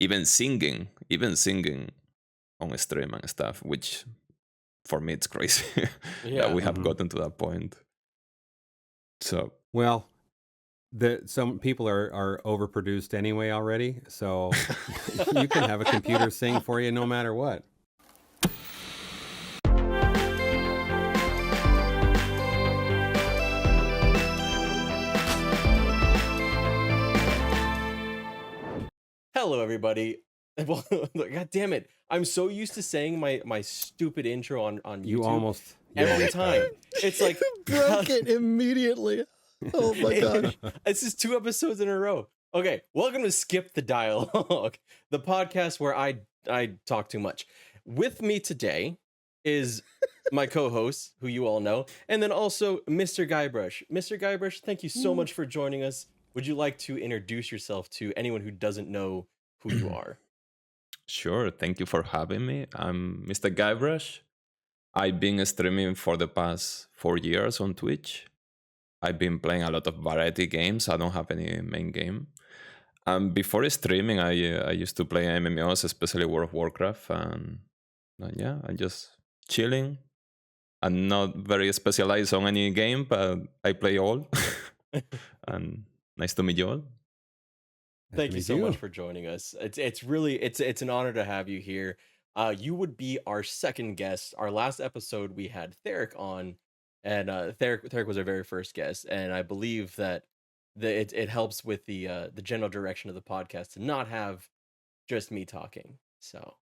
even singing on stream and stuff, which for me it's crazy that Yeah. we have gotten to that point. So Well, some people are overproduced anyway already, so you can have a computer sing for you no matter what. Hello, everybody. Well, God damn it! I'm so used to saying my stupid intro on YouTube You almost every time. It's like broke it immediately. Oh my gosh. This is 2 episodes in a row. Okay, welcome to Skip the Dialogue, the podcast where I talk too much. With me today is my co-host, who you all know, and then also Mr. Guybrush. Mr. Guybrush, thank you so much for joining us. Would you like to introduce yourself to anyone who doesn't know who you are? sure, thank you for having me. I'm Mr. Guybrush. I've been streaming for the past 4 years on Twitch. I've been playing a lot of variety games. I don't have any main game. Before streaming, I used to play MMOs, especially World of Warcraft, and yeah, I'm just chilling. I'm not very specialized on any game, but I play all. And nice to meet you all. Thank you so much for joining us. It's really it's an honor to have you here. You would be our second guest. Our last episode we had Theric on, and Theric was our very first guest, and I believe that it helps with the general direction of the podcast to not have just me talking. So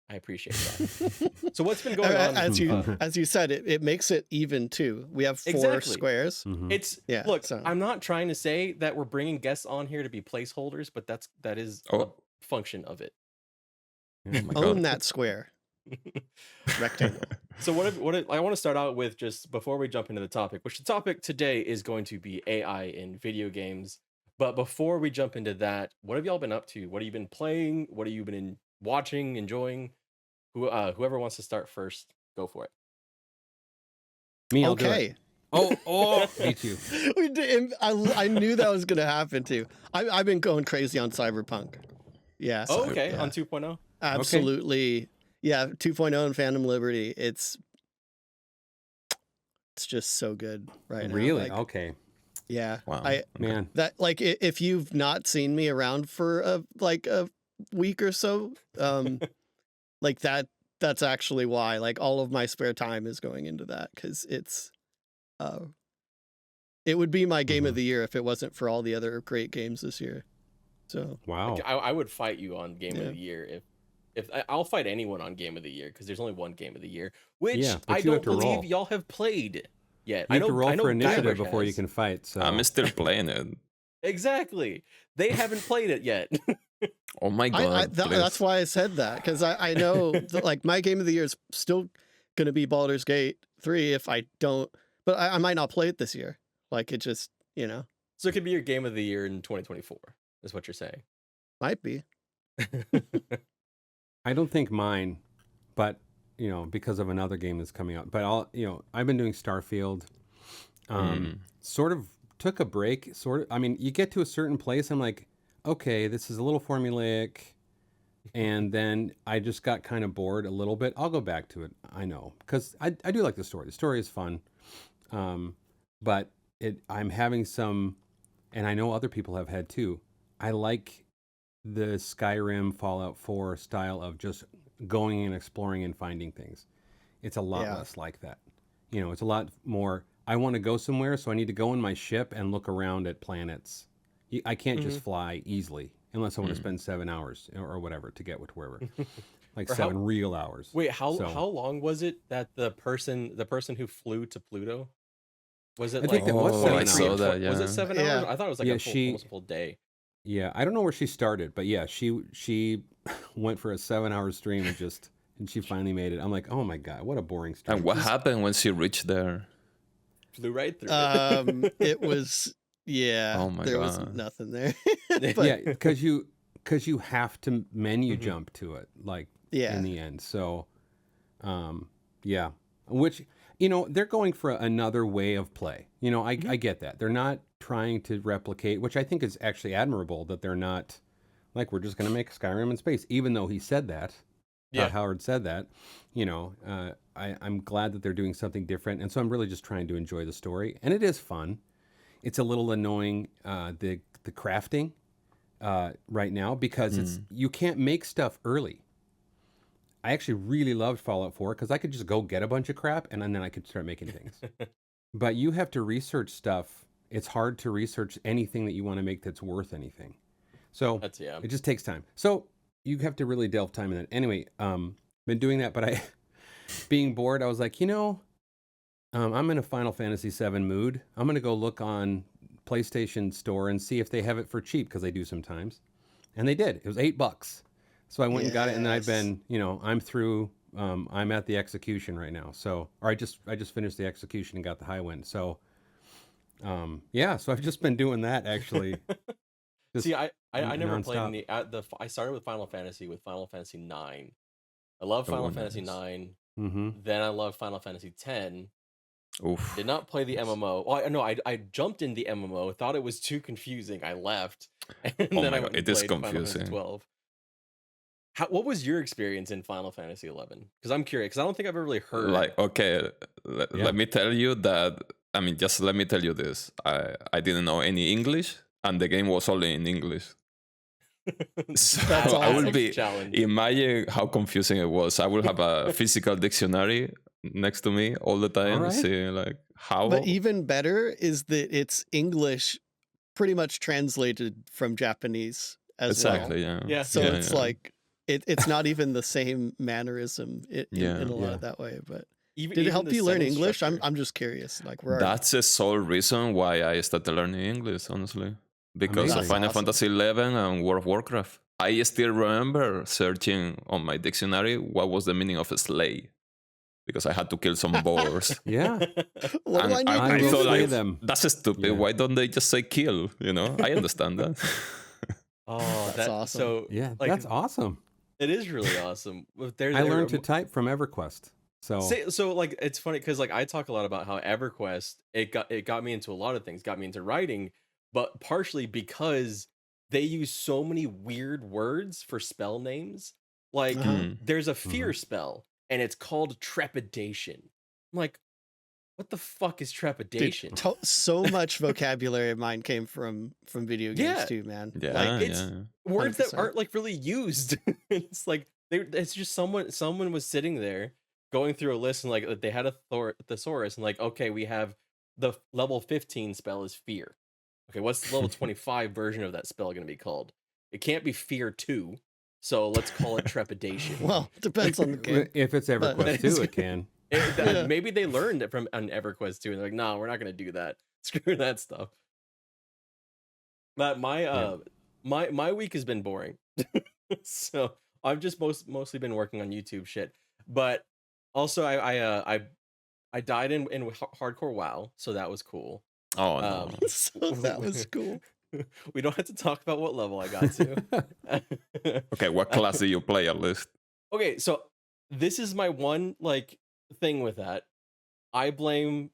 I appreciate that. So what's been going on? As you said, it makes it even too. We have 4 Exactly. squares. It's look. I'm not trying to say that we're bringing guests on here to be placeholders, but that is a function of it. Oh my Own God. that square. Rectangle. So what I want to start out with, just before we jump into the topic, which the topic today is going to be AI in video games. But before we jump into that, what have y'all been up to? What have you been playing? What have you been watching, enjoying? Whoever wants to start first, go for it. Me, I'll do it. Okay. Oh, me too. We did. I knew that was going to happen too. I've been going crazy on Cyberpunk. Yeah. Oh, okay. yeah. On 2.0? Absolutely. Yeah, 2.0 and Phantom Liberty. It's just so good right now. Really? Like, Okay. yeah. Wow. Man. That like if you've not seen me around for a week or so, like that's actually why, like, all of my spare time is going into that, because it would be my game of the year if it wasn't for all the other great games this year. So Wow. Like, I would fight you on game of the year if I'll fight anyone on game of the year, because there's only one game of the year, which but I you have don't to believe roll. y'all have played yet. You have to roll for initiative Guybrush before you has. can fight. So I'm still playing it. Exactly. They haven't played it yet. Oh my God. that's please. why I said that, because I know that, like, my game of the year is still going to be Baldur's Gate 3 if I don't, but I might not play it this year. Like, it just, So it could be your game of the year in 2024, is what you're saying. might be. I don't think mine, but because of another game that's coming out. But I've been doing Starfield. Sort of took a break. I mean, you get to a certain place, I'm like, okay, this is a little formulaic, and then I just got kind of bored a little bit. I'll go back to it. I know, because I do like the story. The story is fun, but I'm having some, and I know other people have had too. I like the Skyrim, Fallout 4 style of just going and exploring and finding things. It's a lot less like that. It's a lot more, I want to go somewhere, so I need to go in my ship and look around at planets. I can't just fly easily unless I want to spend 7 hours or whatever to get to wherever. Like 7 real hours. Wait, how long was it that the person who flew to Pluto? Was it I think that was 7 I hours. saw that, Was it 7 hours? Yeah. I thought it was like almost a full day. Yeah, I don't know where she started, but yeah, she went for a 7-hour stream and she finally made it. I'm like, oh my God, what a boring stream. And what happened when she reached there? Flew right through. It was, Oh my there was God. nothing there. But, Yeah, because you have to menu jump to it, like, in the end. So, yeah, which, they're going for another way of play. I get that. They're not trying to replicate, which I think is actually admirable, that they're not Like, we're just going to make Skyrim in space, even though he said that. Yeah. Howard said that. I'm glad that they're doing something different. And so I'm really just trying to enjoy the story. And it is fun. It's a little annoying, the crafting right now, because you can't make stuff early. I actually really loved Fallout 4 because I could just go get a bunch of crap and then I could start making things. But you have to research stuff. It's hard to research anything that you want to make that's worth anything. So it just takes time. So you have to really delve time in it. Anyway, been doing that, but being bored, I was like, I'm in a Final Fantasy VII mood. I'm going to go look on PlayStation Store and see if they have it for cheap, because they do sometimes. And they did. It was $8. So I went and got it, and then I've been, I'm through. I'm at the execution right now. So, or I just finished the execution and got the high wind. So, so I've just been doing that actually. See, I never played I started with Final Fantasy 9. I love Final Fantasy 9. Mm-hmm. Then I love Final Fantasy 10. Oof. Did not play the MMO. Well, no, I jumped in the MMO. Thought it was too confusing. I left, and then I went and played Final Fantasy 12. What was your experience in Final Fantasy 11? Because I'm curious. Because I don't think I've ever really heard. Let me tell you that. I mean, just let me tell you this. I didn't know any English, and the game was only in English. So That's I will be challenge. Imagine how confusing it was. I will have a physical dictionary next to me all the time. Right. See, like, how. But even better is that it's English, pretty much translated from Japanese as well. Exactly. Yeah. So it's like it's not even the same mannerism in a lot of that way. But did it help you learn English? I'm just curious. Like, that's the sole reason why I started learning English, honestly, because of Final Fantasy 11 and World of Warcraft. I still remember searching on my dictionary what was the meaning of a slay, because I had to kill some boars. Yeah. What do I need I to thought, do? like, them. that's stupid. Yeah. Why don't they just say kill? I understand that. Oh, that's awesome. So yeah, that's awesome. It is really awesome. I learned to type from EverQuest. So like, it's funny because like I talk a lot about how EverQuest it got me into a lot of things, got me into writing, but partially because they use so many weird words for spell names. Like there's a fear spell and it's called trepidation. I'm like, what the fuck is trepidation? Dude, so much vocabulary of mine came from video games too, man. Yeah, like, it's words 100%. that aren't like really used. It's like it's just someone was sitting there going through a list, and like they had a thesaurus, and like, okay, we have the level 15 spell is fear. Okay, what's the level 25 version of that spell going to be called? It can't be fear 2, so let's call it trepidation. Well, depends on the game. If it's EverQuest 2, it can. Maybe they learned it from an EverQuest 2, and they're like, no, we're not going to do that. Screw that stuff. But my week has been boring. So I've just mostly been working on YouTube shit. But also I died in hardcore WoW, so that was cool. Oh no. So that was cool. We don't have to talk about what level I got to. Okay, what class do you play at least? Okay, so this is my one like thing with that. I blame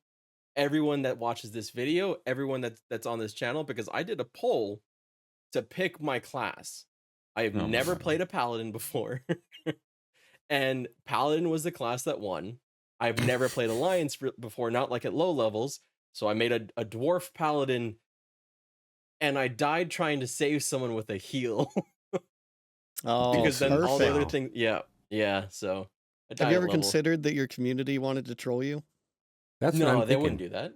everyone that watches this video, everyone that's on this channel, because I did a poll to pick my class. I have never played a paladin before. And paladin was the class that won. I've never played alliance before, not like at low levels. So I made a dwarf paladin, and I died trying to save someone with a heal. Because then all the other things, yeah. So have you ever considered that your community wanted to troll you? That's what I'm thinking. They wouldn't do that.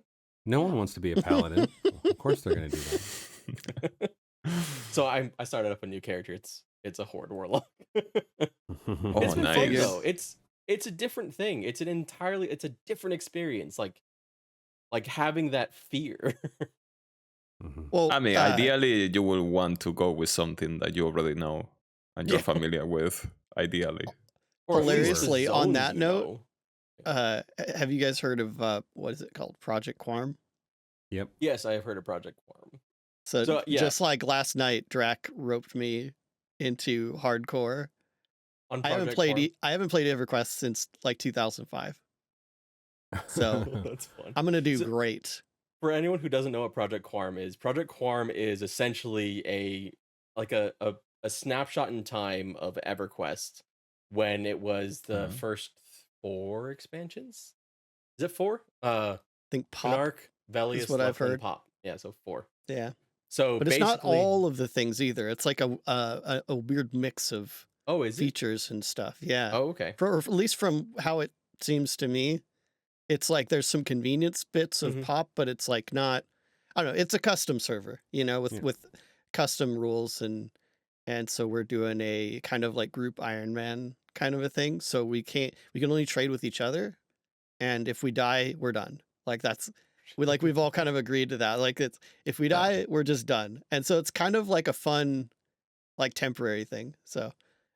No one wants to be a paladin. Of course they're going to do that. So I started up a new character. It's a horde warlock. It's been nice. fun, though. It's a different thing. It's a different experience. Like having that fear. Well, I mean, ideally, you will want to go with something that you already know and you're familiar with. Ideally. Hilariously, on that note, have you guys heard of what is it called? Project Quorum? Yep. Yes, I have heard of Project Quorum. So just like last night, Drac roped me into hardcore. I haven't played EverQuest since like 2005. So that's fun. I'm gonna do great. For anyone who doesn't know what Project Quorum is essentially a a snapshot in time of EverQuest when it was the first 4 expansions. Is it 4? I think Pop Monarch, Velius, is what I've heard. Pop. Yeah, so 4. Yeah. So but it's not all of the things either. It's like a weird mix of features and stuff. Yeah. Oh, okay. Or at least from how it seems to me, it's like there's some convenience bits of Pop, but it's like not. I don't know. It's a custom server, with custom rules and so we're doing a kind of like group Iron Man kind of a thing. So we can only trade with each other, and if we die, we're done. Like we've all kind of agreed to that. Like if we die, we're just done. And so it's kind of like a fun, like temporary thing. So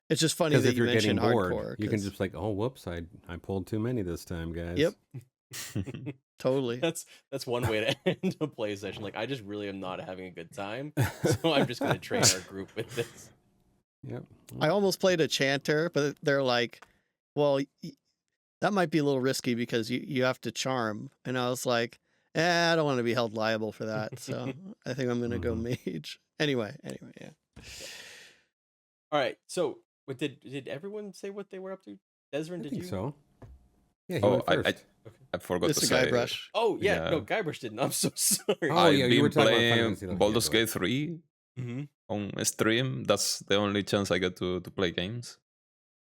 it's just funny that you mentioned hardcore. You can just like, oh, whoops, I pulled too many this time, guys. Yep. Totally. That's one way to end a play session. Like, I just really am not having a good time, so I'm just going to train our group with this. Yep. I almost played a chanter, but they're like, well, that might be a little risky because you have to charm. And I was like, I don't want to be held liable for that. So I think I'm going to go mage. Anyway, yeah. All right. So did everyone say what they were up to? Desryn, did you? So. Yeah, he went first. I forgot to say. Guybrush. Oh, yeah. No, Guybrush didn't. I'm so sorry. Oh, yeah, you were talking playing about Baldur's Gate 3 on stream. That's the only chance I get to play games.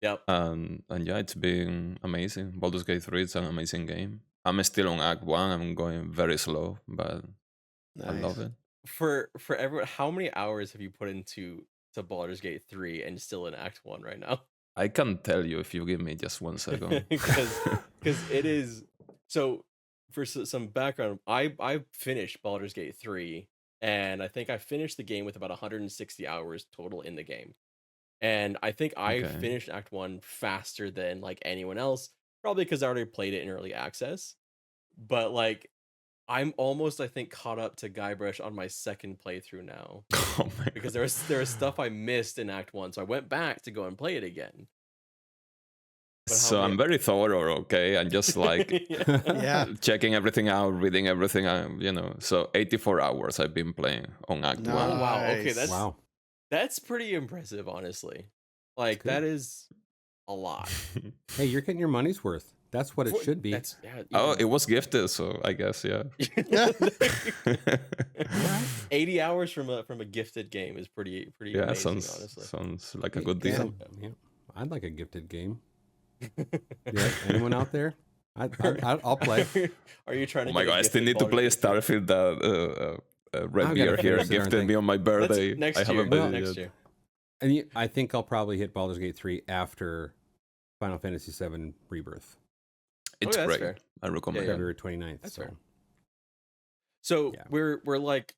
Yep. And yeah, it's been amazing. Baldur's Gate 3 is an amazing game. I'm still on Act 1. I'm going very slow, but I love it. For everyone, how many hours have you put into Baldur's Gate 3 and still in Act 1 right now? I can tell you if you give me just 1 second. Because it is. So for some background, I finished Baldur's Gate 3, and I think I finished the game with about 160 hours total in the game. And I think I finished Act 1 faster than like anyone else, probably because I already played it in early access. But like, I'm almost, I think, caught up to Guybrush on my second playthrough now. Because there was stuff I missed in Act 1, so I went back to go and play it again. So I'm very thorough, okay? I'm just like checking everything out, reading everything out, So 84 hours I've been playing on Act 1. Oh, wow. Okay, that's pretty impressive, honestly. Like, that is a lot. Hey, you're getting your money's worth. That's what it should be. It was gifted, so I guess, yeah. 80 hours from a gifted game is pretty amazing, honestly. Sounds like a good deal. Yeah. I'd like a gifted game. Yeah, anyone out there? I'll play. Are you trying to? Oh my god! I still need to play Starfield. Red Beer here gifted me on my birthday. Next year. And I think I'll probably hit Baldur's Gate 3 after Final Fantasy VII Rebirth. It's great. Fair. I recommend it. February 29th. That's fair. So we're like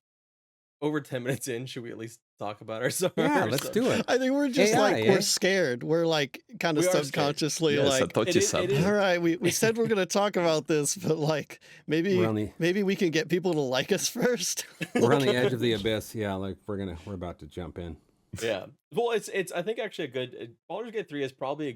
over 10 minutes in. Should we at least talk about ourselves? Yeah, let's do it. I think we're just we're scared. We're like kind of subconsciously like, all right, we said we're going to talk about this, but like maybe we can get people to like us first. We're on the edge of the abyss. Yeah, like we're about to jump in. Yeah. Well, it's I think actually a good Baldur's Gate 3 is probably a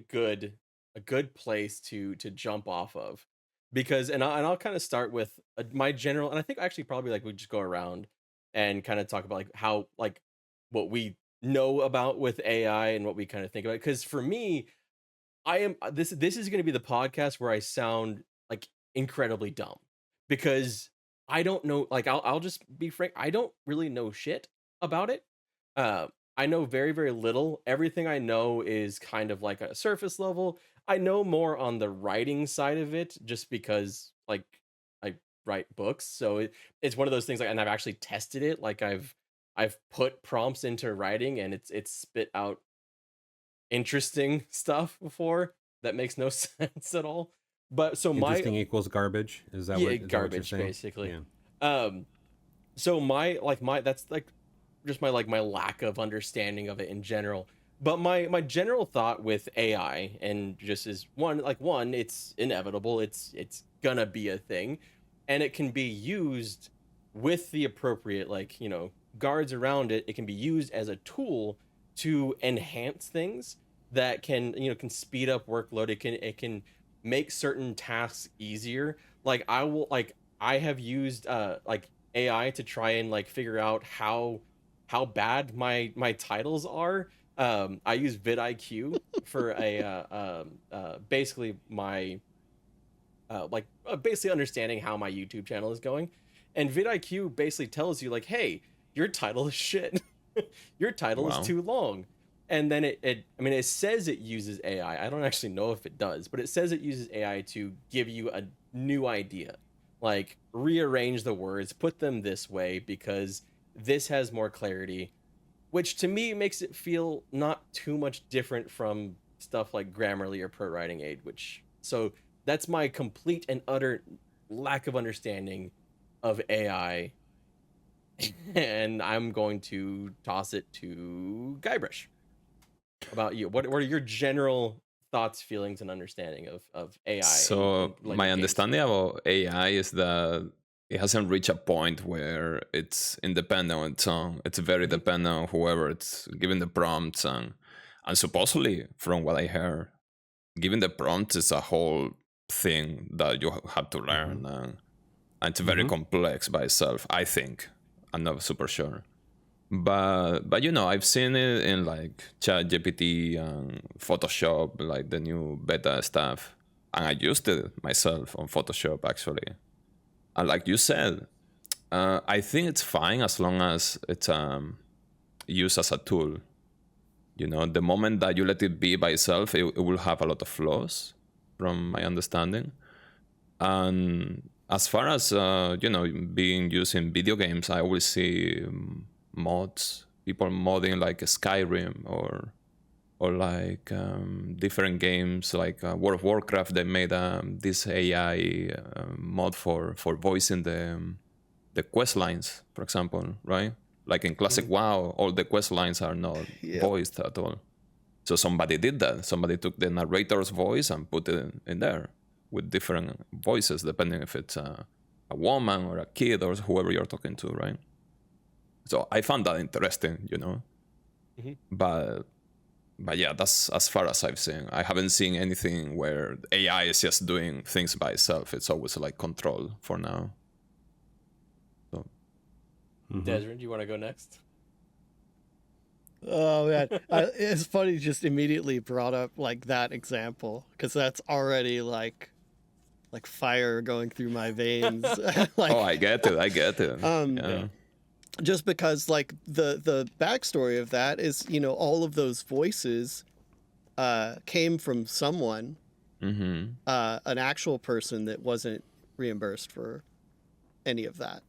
good place to jump off of, because I'll kind of start with my general, and I think actually probably like we just go around and kind of talk about like how like what we know about with AI and what we kind of think about it. Because for me, this is going to be the podcast where I sound like incredibly dumb, because I don't know, like I'll just be frank, I don't really know shit about it. I know very, very little. Everything I know is kind of like a surface level. I know more on the writing side of it just because like I write books. So it's one of those things, like, and I've actually tested it. Like I've put prompts into writing and it's spit out interesting stuff before that makes no sense at all. But so interesting equals garbage. Is that what garbage you're saying? Basically? Yeah. So that's like just my lack of understanding of it in general. But my general thought with AI, and just is one, it's inevitable. It's gonna be a thing, and it can be used with the appropriate guards around it. It can be used as a tool to enhance things that can speed up workload. It can make certain tasks easier. I have used AI to try and figure out how how bad my titles are, I use vidIQ for basically my basically understanding how my YouTube channel is going, and vidIQ basically tells you like, hey, your title is shit. Your title is Wow. too long. And then it says it uses AI. I don't actually know if it does, but it says it uses AI to give you a new idea. Like, rearrange the words, put them this way because this has more clarity, which to me makes it feel not too much different from stuff like Grammarly or Pro Writing Aid, so that's my complete and utter lack of understanding of AI. And I'm going to toss it to Guybrush. About you, what are your general thoughts, feelings, and understanding of AI in So Lego my games? understanding about AI is that it hasn't reached a point where it's independent on its own. It's very dependent on whoever it's giving the prompts, and supposedly, from what I heard, giving the prompts is a whole thing that you have to learn, and it's very complex by itself. I think I'm not super sure, but I've seen it in like ChatGPT and Photoshop, like the new beta stuff, and I used it myself on Photoshop actually. And like you said, I think it's fine as long as it's used as a tool. The moment that you let it be by itself, it will have a lot of flaws, from my understanding. And as far as being used in video games, I always see mods, people modding like Skyrim or like different games like World of Warcraft. They made this AI mod for voicing the quest lines, for example, right? Like in classic WoW, all the quest lines are not voiced at all. So somebody did that. Somebody took the narrator's voice and put it in there with different voices, depending if it's a woman or a kid or whoever you're talking to, right? So I found that interesting, But yeah, that's as far as I've seen. I haven't seen anything where AI is just doing things by itself. It's always like control for now. So. Desryn, do you want to go next? Oh man, it's funny. You just immediately brought up like that example because that's already like fire going through my veins. Like, oh, I get it. Yeah. Just because like the backstory of that is, all of those voices came from someone, an actual person that wasn't reimbursed for any of that,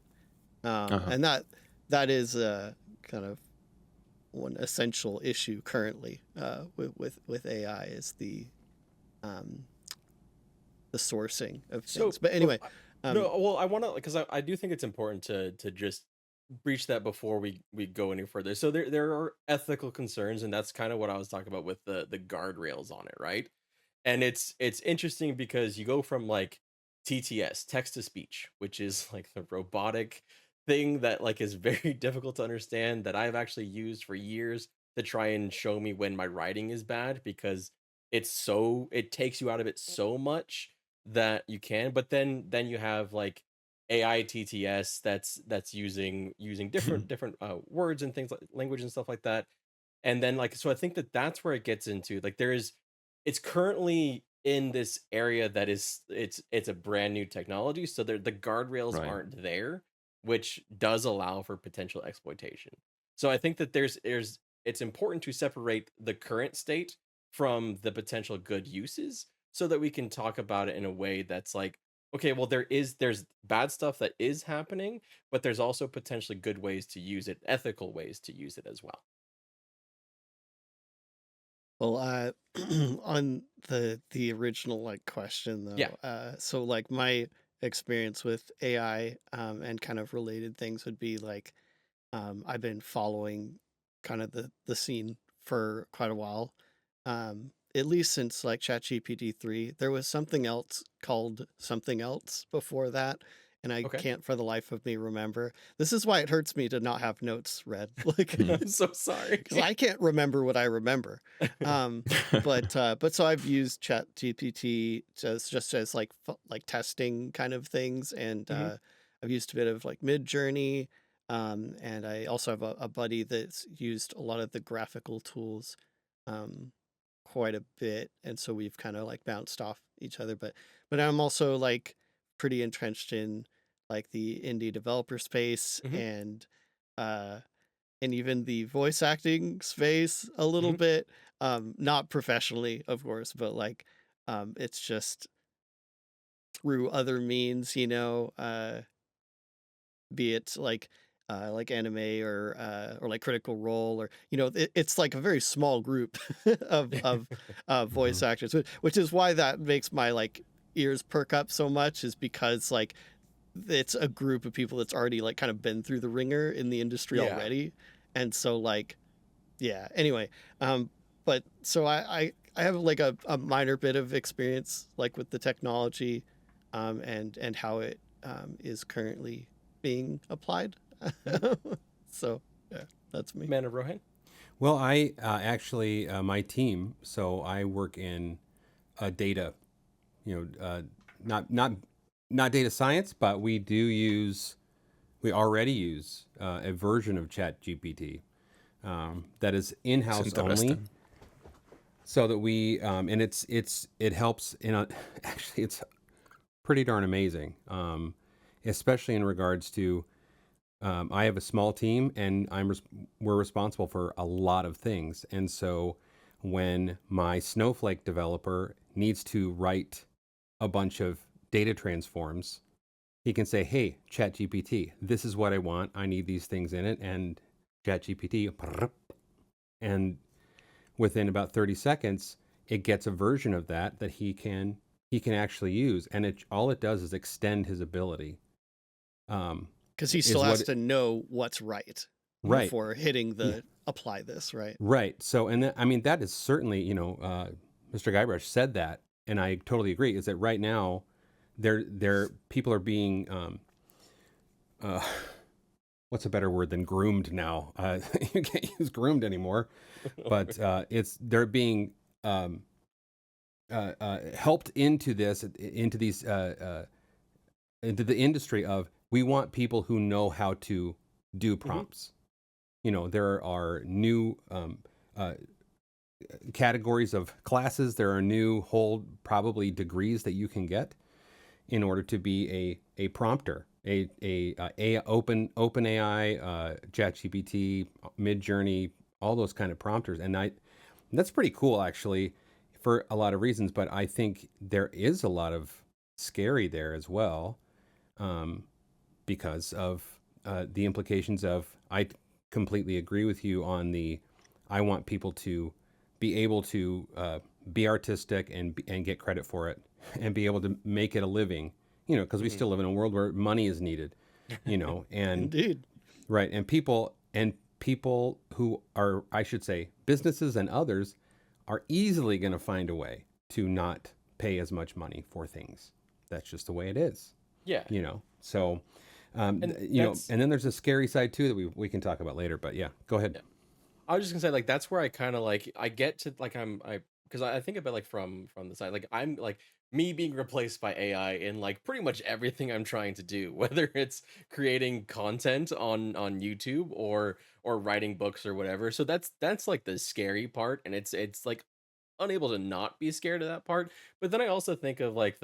and that is kind of one essential issue currently with AI is the sourcing of things. But anyway, no, well, I want to, because I do think it's important to just breach that before we go any further. So there are ethical concerns, and that's kind of what I was talking about with the guardrails on it, right? And it's interesting because you go from like TTS, text to speech, which is like the robotic thing that like is very difficult to understand, that I've actually used for years to try and show me when my writing is bad, because it takes you out of it so much that you can. But then you have like AI TTS that's using different words and things like language and stuff like that. And then like, so I think that's where it gets into like it's currently in this area that is it's a brand new technology, so the guardrails Right. aren't there, which does allow for potential exploitation. So I think that it's important to separate the current state from the potential good uses, so that we can talk about it in a way that's like, okay, well, there's bad stuff that is happening, but there's also potentially good ways to use it, ethical ways to use it as well. well, on the original like question though, Yeah. So like my experience with AI and kind of related things would be like, I've been following kind of the scene for quite a while. At least since like ChatGPT 3. There was something else called something else before that, and I Okay. can't for the life of me remember. This is why it hurts me to not have notes read. Like, I'm so sorry. because I can't remember what I remember. But so I've used ChatGPT just as like testing kind of things, and I've used a bit of like Midjourney. And I also have a buddy that's used a lot of the graphical tools quite a bit, and so we've kind of like bounced off each other. But I'm also like pretty entrenched in like the indie developer space uh and even the voice acting space a little bit. Not professionally, of course, but like it's just through other means, be it like anime or like Critical Role, or it's like a very small group of voice actors, which is why that makes my like ears perk up so much, is because like it's a group of people that's already like kind of been through the ringer in the industry already. And so like anyway, but so I have like a minor bit of experience like with the technology and how it is currently being applied. So yeah, that's me. Man of Rohan. Well, I actually my team. So I work in data, not data science, but we already use a version of ChatGPT that is in-house only, so that we and it helps in a actually it's pretty darn amazing, especially in regards to I have a small team, and we're responsible for a lot of things. And so when my Snowflake developer needs to write a bunch of data transforms, he can say, "Hey, ChatGPT, this is what I want. I need these things in it." And ChatGPT, and within about 30 seconds, it gets a version of that he can actually use. And all it does is extend his ability. Because he still has to know what's right before hitting the apply this, right? Right. So, and I mean, that is certainly, Mr. Guybrush said that, and I totally agree, is that right now, people are being, what's a better word than groomed now? You can't use groomed anymore, but they're being helped into into the industry of, we want people who know how to do prompts. There are new categories of classes. There are new whole probably degrees that you can get in order to be a prompter, open AI, ChatGPT, Midjourney, all those kind of prompters. And that's pretty cool, actually, for a lot of reasons. But I think there is a lot of scary there as well, because of the implications of, I completely agree with you on I want people to be able to be artistic and get credit for it, and be able to make it a living, because we still live in a world where money is needed, and Indeed. Right. And people who are, I should say, businesses and others, are easily going to find a way to not pay as much money for things. That's just the way it is. Yeah. So, and then there's a scary side too that we can talk about later. But yeah, go ahead. Yeah. I was just gonna say, like, that's where I kind of like, I get to like, because I think about, like, from the side, like, I'm like, me being replaced by AI in like pretty much everything I'm trying to do, whether it's creating content on YouTube or writing books or whatever. So that's like the scary part, and it's like unable to not be scared of that part. But then I also think of like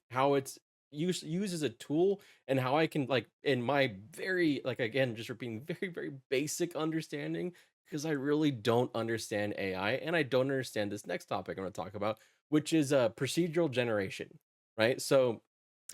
how it's used as a tool, and how I can, like, in my very, like, again, just repeating, very very basic understanding, because I really don't understand AI, and I don't understand this next topic I'm going to talk about, which is procedural generation, right? So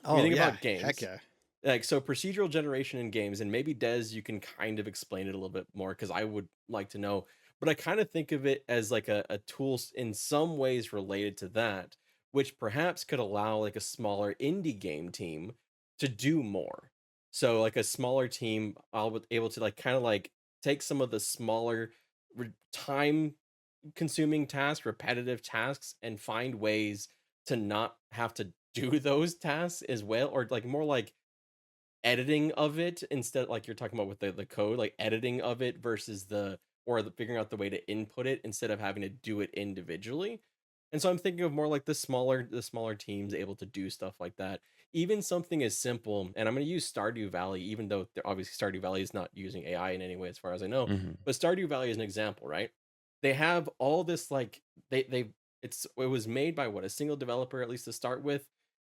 when you think about games, heck yeah. like, so procedural generation in games, and maybe Des, you can kind of explain it a little bit more, because I would like to know. But I kind of think of it as like a tool in some ways related to that, which perhaps could allow like a smaller indie game team to do more. So like a smaller team, I'll be able to like kind of like take some of the smaller time consuming tasks, repetitive tasks, and find ways to not have to do those tasks as well, or like more like editing of it, instead, like you're talking about with the code, like editing of it versus figuring out the way to input it instead of having to do it individually. And so I'm thinking of more like the smaller teams able to do stuff like that, even something as simple, and I'm going to use Stardew Valley, even though obviously Stardew Valley is not using AI in any way as far as I know, but Stardew Valley is an example, right? They have all this, like, it was made by a single developer, at least to start with,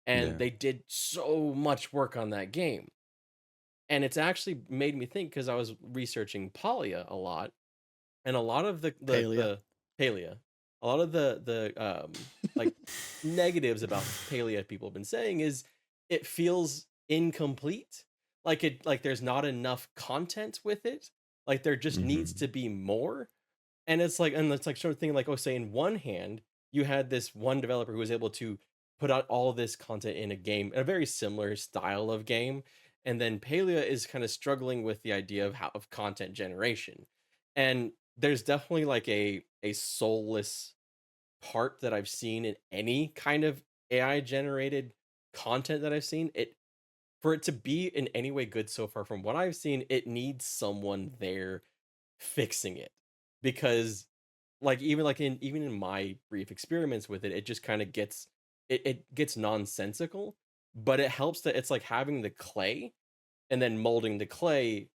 and they did so much work on that game. And it's actually made me think, because I was researching Palia a lot, and a lot of the Palia, a lot of the like negatives about Palia people have been saying is it feels incomplete, like there's not enough content with it, like there just needs to be more. And it's like sort of thing, like, oh, say in one hand you had this one developer who was able to put out all this content in a game, a very similar style of game, and then Palia is kind of struggling with the idea of content generation. And there's definitely like a soulless part that I've seen in any kind of AI generated content that I've seen. It For it to be in any way good so far, from what I've seen, it needs someone there fixing it, because like even in my brief experiments with it, it just kind of it gets nonsensical. But it helps that it's like having the clay and then molding the clay,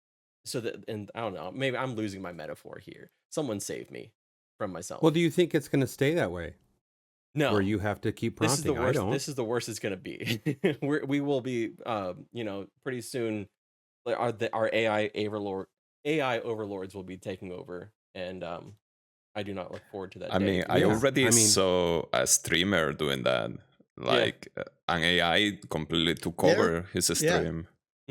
so that, and I don't know, maybe I'm losing my metaphor here. Someone save me from myself. Well, do you think it's going to stay that way? No, where you have to keep prompting. This is the worst. I don't. This is the worst it's going to be. We will be, pretty soon. Our AI overlords will be taking over, and I do not look forward to that. I day. mean, I already saw a streamer doing that. Like an AI completely took over his stream.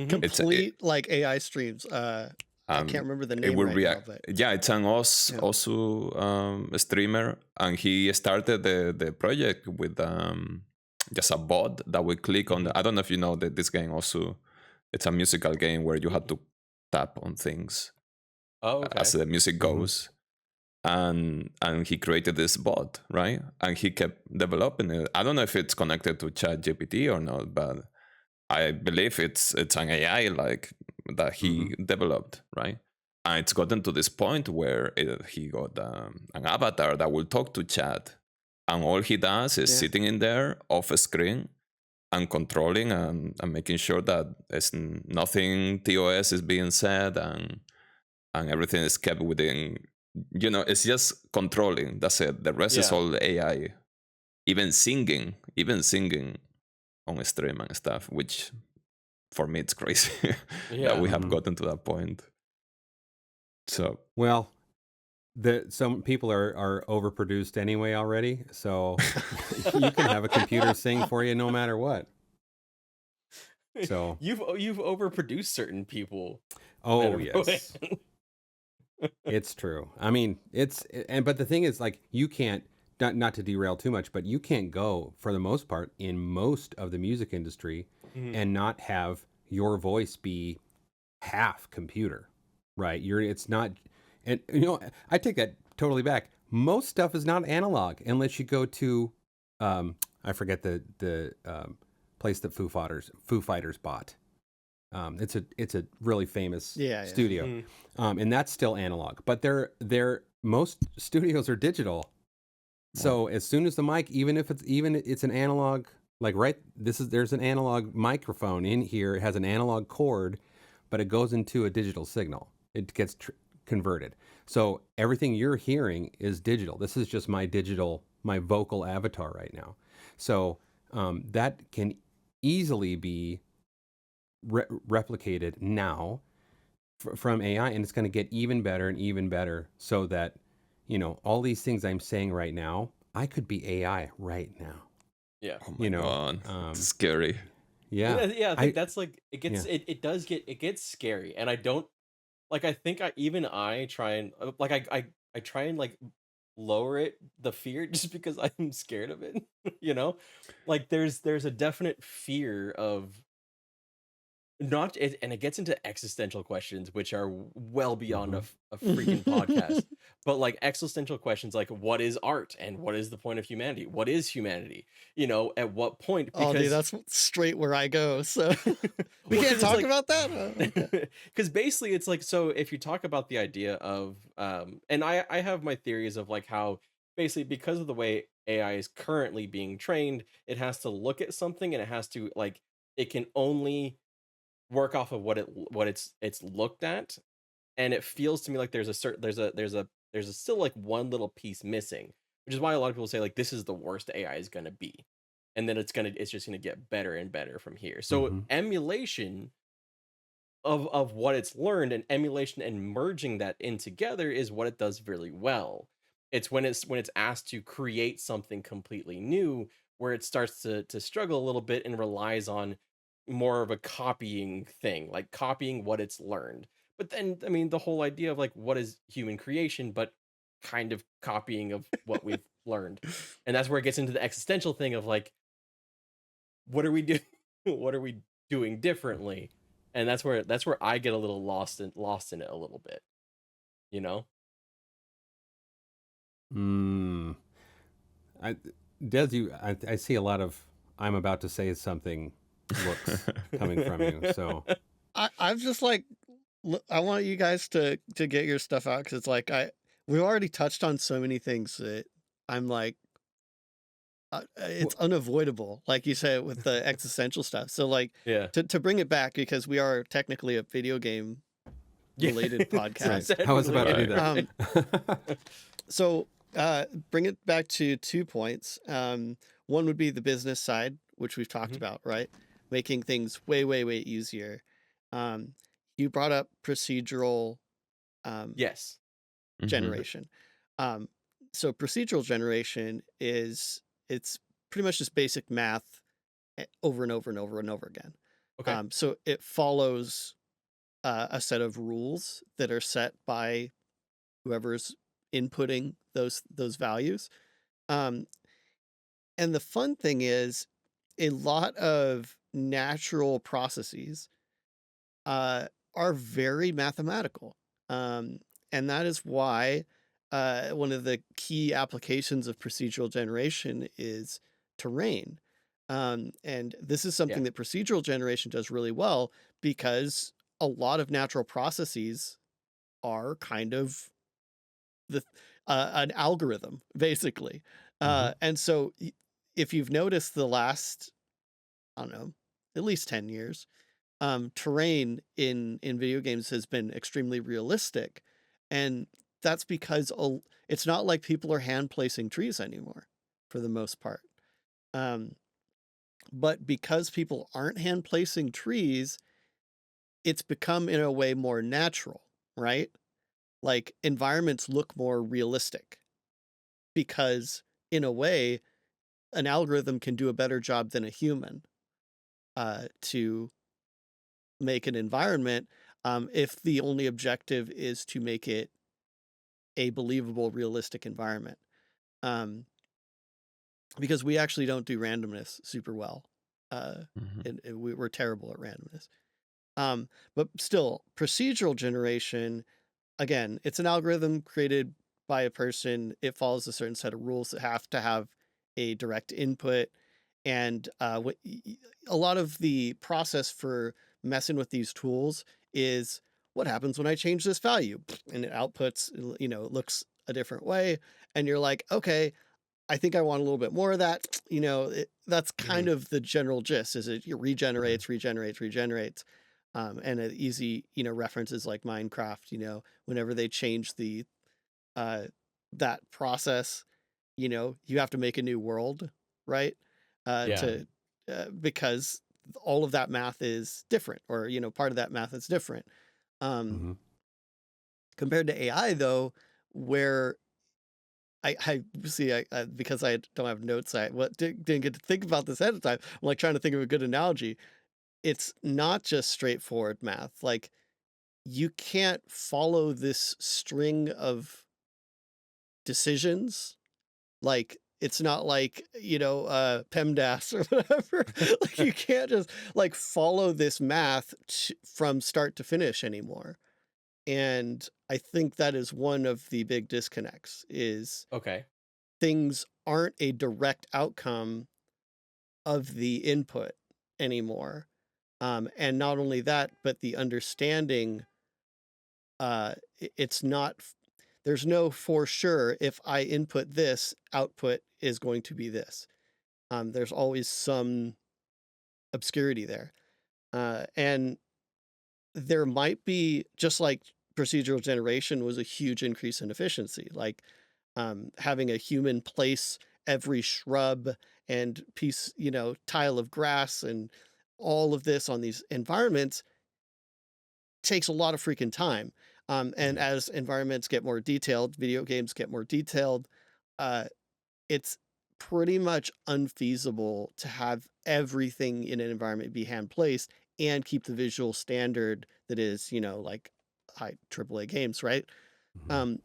Complete like AI streams. I can't remember the name now, but it's an also streamer, and he started the project with just a bot that we click on. I don't know if you know that this game also, it's a musical game where you have to tap on things as the music goes. And he created this bot, right? And he kept developing it. I don't know if it's connected to ChatGPT or not, but I believe it's an AI like that he developed, right? And it's gotten to this point where he got an avatar that will talk to Chat, and all he does is sitting in there off screen and controlling and making sure that nothing TOS is being said, and everything is kept within. It's just controlling. That's it. The rest is all AI. Even singing on stream and stuff, which for me it's crazy that we have gotten to that point. So well, some people are overproduced anyway already, so you can have a computer sing for you no matter what. So you've overproduced certain people. Oh yes. It's true. I mean, but the thing is, like, you can't, not to derail too much, but you can't go, for the most part, in most of the music industry and not have your voice be half computer, right? It's not, and I take that totally back. Most stuff is not analog unless you go to, I forget the place that Foo Fighters bought. It's a really famous studio, and that's still analog. But most studios are digital. So as soon as the mic, even if it's an analog, like there's an analog microphone in here. It has an analog cord, but it goes into a digital signal. It gets converted. So everything you're hearing is digital. This is just my vocal avatar right now. So that can easily be replicated now from AI, and it's going to get even better and even better, so that all these things I'm saying right now, I could be AI right now. Yeah. Oh my God. It's scary. Yeah. I think that's like it gets scary, and I don't like. I think I try and I try and like lower the fear just because I'm scared of it. Like there's a definite fear of. And it gets into existential questions, which are well beyond a freaking podcast. But like existential questions, like what is art and what is the point of humanity? What is humanity? At what point? Because dude, that's straight where I go. So we can't talk about that. Because basically, it's like, so if you talk about the idea of, and I have my theories of like how basically, because of the way AI is currently being trained, it has to look at something and it has to like it can only work off of what it's looked at, and it feels to me like there's a still like one little piece missing, which is why a lot of people say like this is the worst AI is going to be, and then it's just going to get better and better from here. So Mm-hmm. emulation of what it's learned, and emulation and merging that in together is what it does really well. It's when it's asked to create something completely new where it starts to struggle a little bit and relies on more of a copying thing, like copying what it's learned. But then, I mean, the whole idea of like what is human creation, but kind of copying of what we've learned. And that's where it gets into the existential thing of like, what are we doing? What are we doing differently? And that's where I get a little lost in it a little bit, you know? I see a lot of I'm about to say something looks coming from you. So I'm just like, I want you guys to get your stuff out, because it's like we've already touched on so many things that I'm like, it's unavoidable, like you said, with the existential stuff. So like, Yeah. to bring it back, because we are technically a video game related podcast. Right. I was about to do that. So bring it back to 2 points. One would be the business side, which we've talked about, right? Making things way, way, way easier. You brought up procedural Yes. generation. So procedural generation it's pretty much just basic math over and over and over and over again. Okay. So it follows a set of rules that are set by whoever's inputting those values. And the fun thing is, a lot of natural processes are very mathematical. And that is why one of the key applications of procedural generation is terrain. And this is something that procedural generation does really well, because a lot of natural processes are kind of an algorithm, basically. And so if you've noticed the last, I don't know, at least 10 years, terrain in video games has been extremely realistic. And that's because it's not like people are hand placing trees anymore, for the most part. But because people aren't hand placing trees, it's become in a way more natural, right? Like, environments look more realistic, because in a way an algorithm can do a better job than a human to make an environment, if the only objective is to make it a believable, realistic environment. Because we actually don't do randomness super well. And we're terrible at randomness. But still, procedural generation, again, it's an algorithm created by a person. It follows a certain set of rules that have to have a direct input. And a lot of the process for messing with these tools is, what happens when I change this value? And it outputs, it looks a different way. And you're like, okay, I think I want a little bit more of that. That's kind of the general gist, is it regenerates. And an easy, reference is like Minecraft, whenever they change the that process, you have to make a new world, right? Because all of that math is different, or part of that math is different. Compared to AI, though, where I see, because I don't have notes, didn't get to think about this ahead of time. I'm like trying to think of a good analogy. It's not just straightforward math. Like, you can't follow this string of decisions. Like, it's not like, PEMDAS or whatever. Like, you can't just like follow this math from start to finish anymore. And I think that is one of the big disconnects, is things aren't a direct outcome of the input anymore. And not only that, but the understanding, it's not, there's no for sure, if I input this, output is going to be this. There's always some obscurity there. And there might be, just like procedural generation was a huge increase in efficiency, like having a human place every shrub and piece, tile of grass and all of this on these environments takes a lot of freaking time. And as environments get more detailed, video games get more detailed, it's pretty much unfeasible to have everything in an environment be hand placed and keep the visual standard that is, like high AAA games, right? And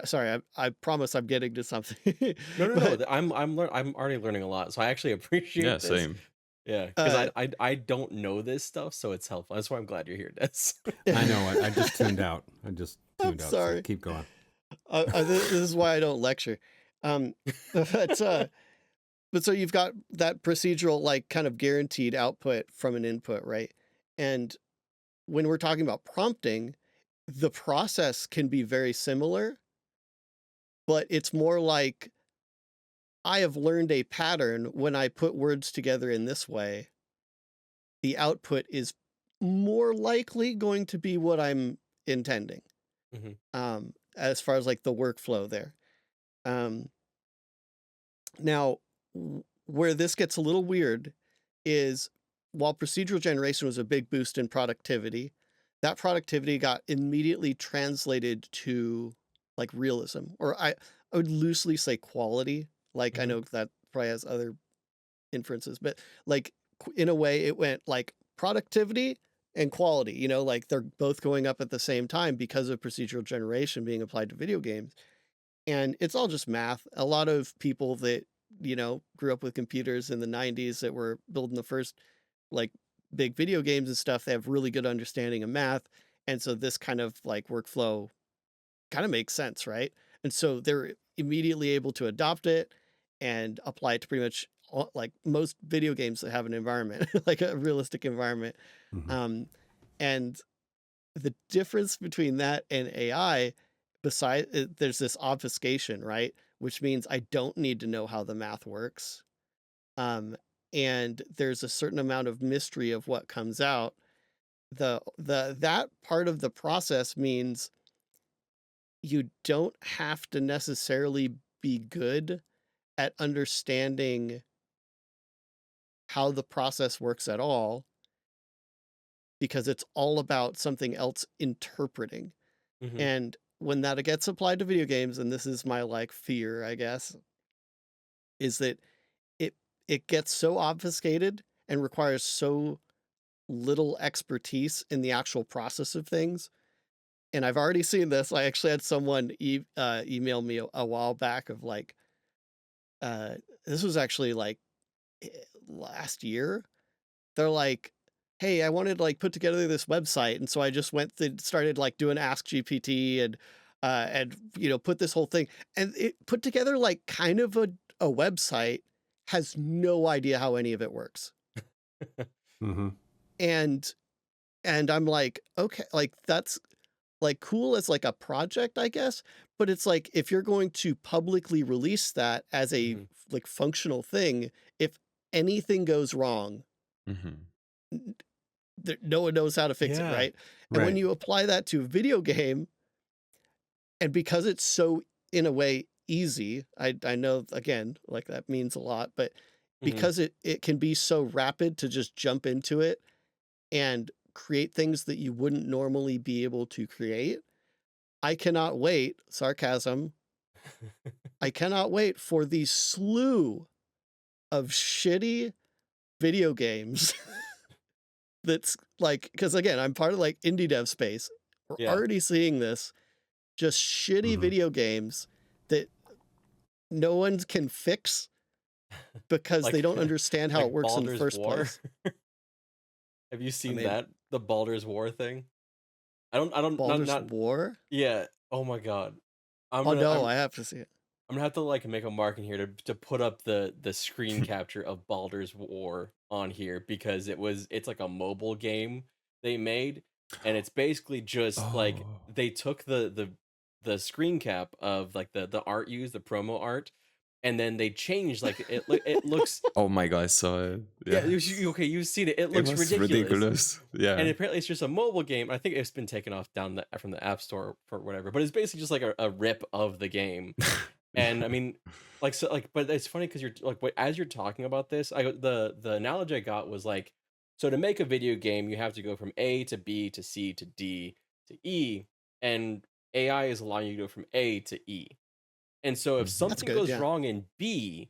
sorry, I promise I'm getting to something. No. I'm already learning a lot, so I actually appreciate Yeah, this. same. Yeah, because I don't know this stuff, so it's helpful. That's why I'm glad you're here, Des. I know it. I just tuned out. I'm sorry. So keep going. This is why I don't lecture. But so you've got that procedural, like, kind of guaranteed output from an input, right? And when we're talking about prompting, the process can be very similar, but it's more like, I have learned a pattern. When I put words together in this way, the output is more likely going to be what I'm intending. As far as like the workflow there. Now, where this gets a little weird is, while procedural generation was a big boost in productivity, that productivity got immediately translated to like realism, or I would loosely say quality. Like, I know that probably has other inferences, but like in a way it went like productivity and quality, like they're both going up at the same time because of procedural generation being applied to video games. And it's all just math. A lot of people that, grew up with computers in the 90s that were building the first like big video games and stuff, they have really good understanding of math. And so this kind of like workflow kind of makes sense, right? And so they're immediately able to adopt it and apply it to pretty much like most video games that have an environment, like a realistic environment. And the difference between that and AI, besides there's this obfuscation, right? Which means I don't need to know how the math works. And there's a certain amount of mystery of what comes out. That part of the process means you don't have to necessarily be good at understanding how the process works at all, because it's all about something else interpreting. And when that gets applied to video games, and this is my like fear, I guess, is that it gets so obfuscated and requires so little expertise in the actual process of things. And I've already seen this. I actually had someone email me a while back of like, this was actually like last year. They're like, hey, I wanted to like put together this website, and so I just started like doing Ask GPT and put this whole thing, and it put together like kind of a website, has no idea how any of it works. And I'm like, okay, like that's like cool as like a project, I guess, but it's like, if you're going to publicly release that as a like functional thing, if anything goes wrong, no one knows how to fix it, right? And when you apply that to a video game, and because it's so, in a way, easy, I know, again, like that means a lot, but because it can be so rapid to just jump into it and create things that you wouldn't normally be able to create, I cannot wait, sarcasm, I cannot wait for the slew of shitty video games that's like, because again, I'm part of like indie dev space. We're already seeing this, just shitty video games that no one can fix because they don't understand how it works Baldur's in the first place. Have you seen that? The Baldur's War thing? Baldur's War? Yeah. Oh my god. I have to see it. I'm gonna have to like make a mark in here to put up the screen capture of Baldur's War on here, because it's like a mobile game they made, and it's basically just like they took the screen cap of like the art used, the promo art, and then they changed like it looks. Oh my god, I saw it. Yeah, okay, you've seen it. It looks was ridiculous. Yeah. And apparently it's just a mobile game. I think it's been taken off from the App Store for whatever. But it's basically just like a rip of the game. And I mean, but it's funny because you're like, as you're talking about this, the analogy I got was like, so to make a video game, you have to go from A to B to C to D to E, and AI is allowing you to go from A to E. And so if something goes wrong in B,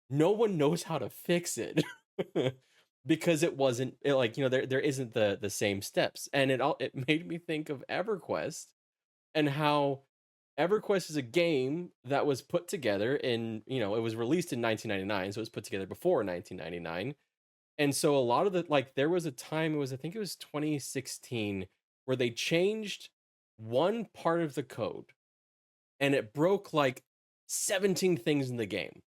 no one knows how to fix it because it wasn't there isn't the same steps. And it made me think of EverQuest and how EverQuest is a game that was put together in, it was released in 1999, so it was put together before 1999. And so a lot of there was a time, I think it was 2016, where they changed one part of the code and it broke like 17 things in the game.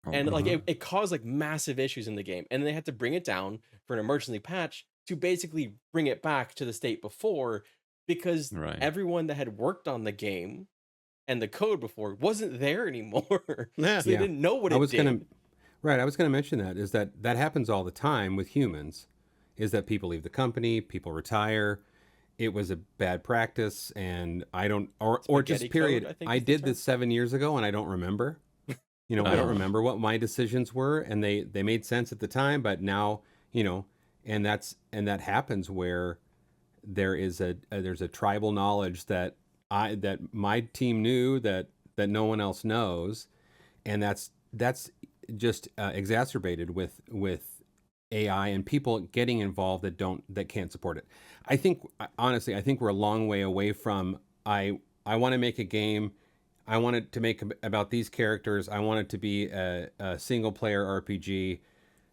And it caused like massive issues in the game. And they had to bring it down for an emergency patch to basically bring it back to the state before, because everyone that had worked on the game and the code before wasn't there anymore. So they didn't know what it did. I was going to mention that happens all the time with humans, is that people leave the company, people retire. It was a bad practice, and I don't, or just period. Code, I did this 7 years ago, and I don't remember. I don't remember what my decisions were, and they made sense at the time, but now, and that happens where there's a tribal knowledge that my team knew that no one else knows, and that's just exacerbated with AI and people getting involved that can't support it. I think we're a long way away from I want to make a game. I want it to make about these characters. I want it to be a single player RPG,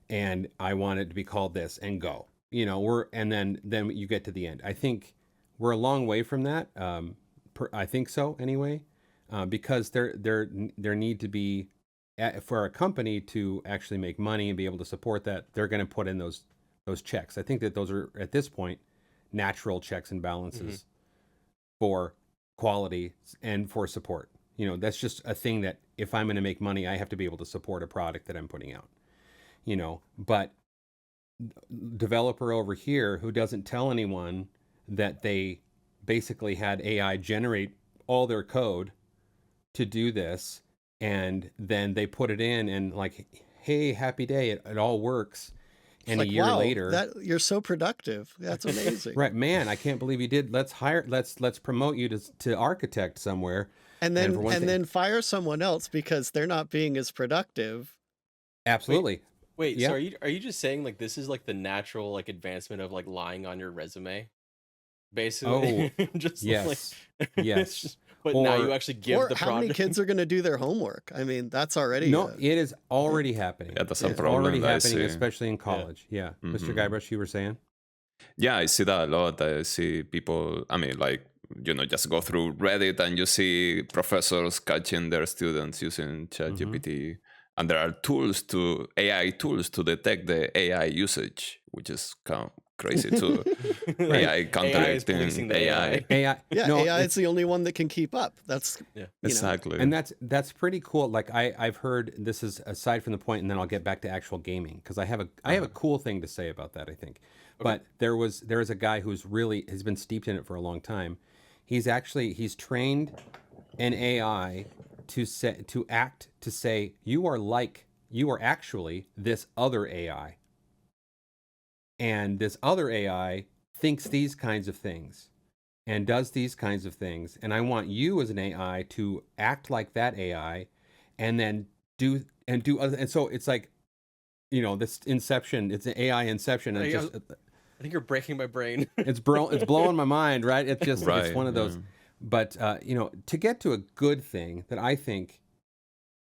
and I want it to be called this and go. And then you get to the end. I think we're a long way from that. I think so anyway, because there need to be, for a company to actually make money and be able to support that, they're going to put in those checks. I think that those are at this point natural checks and balances for quality and for support. That's just a thing that if I'm going to make money, I have to be able to support a product that I'm putting out. But developer over here who doesn't tell anyone that they basically had AI generate all their code to do this, and then they put it in and like, hey, happy day, it all works. And like, a year later, you're so productive. That's amazing. Right, man, I can't believe you did. Let's promote you to architect somewhere. And then fire someone else because they're not being as productive. Absolutely. Wait, yeah. So are you just saying like this is like the natural like advancement of like lying on your resume? Basically. Oh, just yes. Yes. But now you actually give the product. How many kids are going to do their homework? I mean, that's already it is already happening. Yeah, that's a problem. Already happening, especially in college. Yeah. Mr. Guybrush, you were saying? Yeah, I see that a lot. I see people, just go through Reddit and you see professors catching their students using ChatGPT. And there are AI tools to detect the AI usage, which is kind of crazy too. AI counteracting AI. AI is the only one that can keep up. That's exactly. And that's pretty cool. Like I've heard, this is aside from the point, and then I'll get back to actual gaming, because I have a cool thing to say about that, I think. Okay. But there is a guy who's has been steeped in it for a long time. He's trained an AI to say you are actually this other AI. And this other AI thinks these kinds of things and does these kinds of things. And I want you as an AI to act like that AI and then do other. And so it's like, this Inception, it's an AI Inception. And I think you're breaking my brain. It's blowing my mind, right? It's just, it's one of those. But, to get to a good thing that I think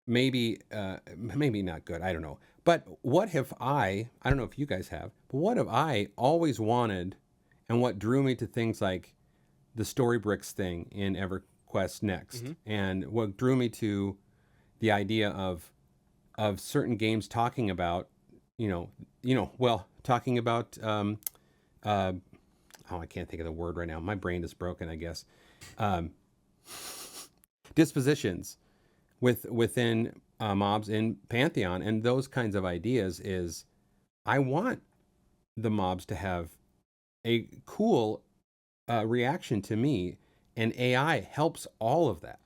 maybe not good, I don't know. But what have I don't know if you guys have, but what have I always wanted, and what drew me to things like the Storybricks thing in EverQuest Next, and what drew me to the idea of certain games talking about, talking about, I can't think of the word right now. My brain is broken, I guess. Dispositions within mobs in Pantheon, and those kinds of ideas. Is I want the mobs to have a cool reaction to me, and AI helps all of that.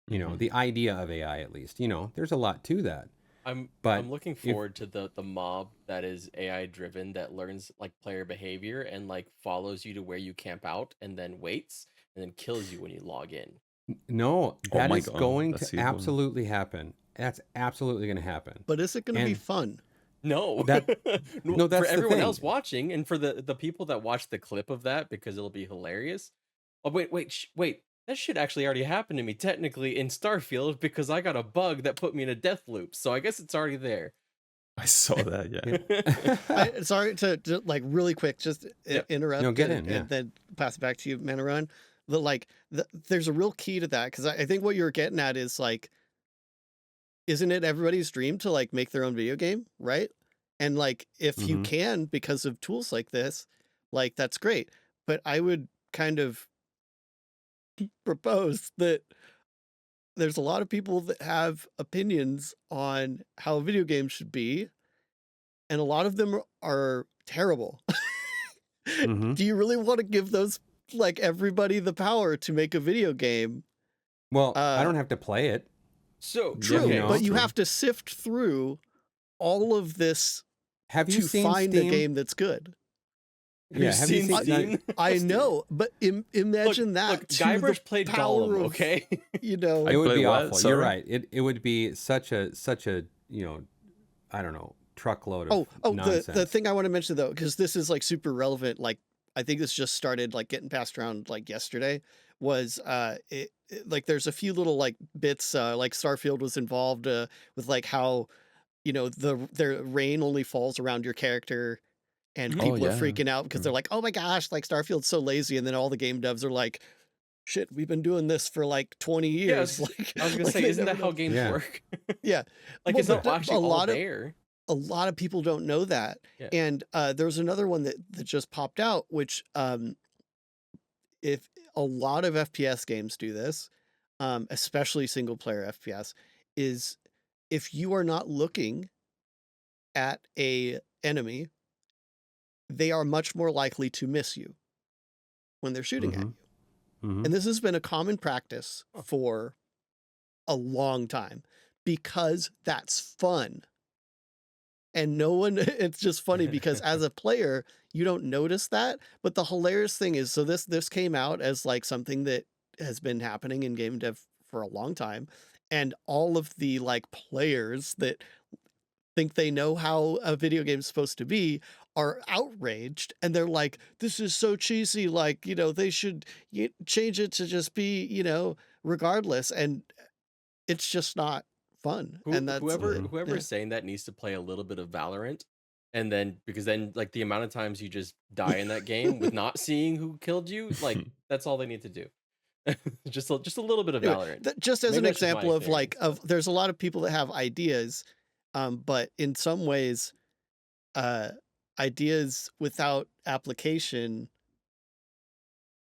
You know, the idea of AI, at least. You know, there's a lot to that. I'm But looking forward to the mob that is AI driven, that learns like player behavior and like follows you to where you camp out and then waits and then kills you when you log in. no, Oh that my is god, going that's to evil. absolutely happen. That's absolutely going to happen. But is it going to be And fun? No, No, that's for the everyone thing. else watching, and for the people that watch the clip of that because it'll be hilarious. Oh wait! That shit actually already happened to me technically in Starfield because I got a bug that put me in a death loop. So I guess it's already there. I saw that, yeah. Sorry to like really quick, just interrupt No, get in, and then pass it back to you, Manarun. There's a real key to that, because I think what you're getting at is like, isn't it everybody's dream to like make their own video game, right? And like, if you can, because of tools like this, like that's great. But I would kind of propose that there's a lot of people that have opinions on how a video game should be, and a lot of them are terrible. Do you really want to give those, like, everybody the power to make a video game? Well, I don't have to play it. So True, okay, but you true. have to sift through all of this Have you to seen find Steam? a game that's good. Have you seen Steam? I know, but imagine that. Look, to Guybrush the played power Gollum, of, okay? You know, It would play be what? awful. Sorry? You're right. It would be such a you know, I don't know, truckload of nonsense. the thing I want to mention though, because this is like super relevant, like I think this just started like getting passed around like yesterday, was like there's a few little like bits, like Starfield was involved with like how, you know, the rain only falls around your character, and Mhm. people Oh, are yeah. freaking out because they're like, oh my gosh, like Starfield's so lazy, and then all the game devs are like, shit, we've been doing this for like 20 Yeah, years. I was gonna say, they isn't that never how know. games Yeah. work? Yeah. Like Well, it's but not actually all there. a lot of people don't know that. Yeah. And there's another one that just popped out, which if a lot of FPS games do this, especially single player FPS, is if you are not looking at a enemy, they are much more likely to miss you when they're shooting at you. And this has been a common practice for a long time, because that's fun. And no one, it's just funny because as a player, you don't notice that. But the hilarious thing is, so this came out as like something that has been happening in game dev for a long time. And all of the like players that think they know how a video game's supposed to be are outraged, and they're like, this is so cheesy, like, you know, they should change it to just be, you know, regardless. And it's just not fun. And that's Whoever is saying that needs to play a little bit of Valorant, and then because then like the amount of times you just die in that game with not seeing who killed you, like that's all they need to do. just a little bit of Valorant. Just as Maybe an that's just my example of like experience, there's a lot of people that have ideas, but in some ways, ideas without application,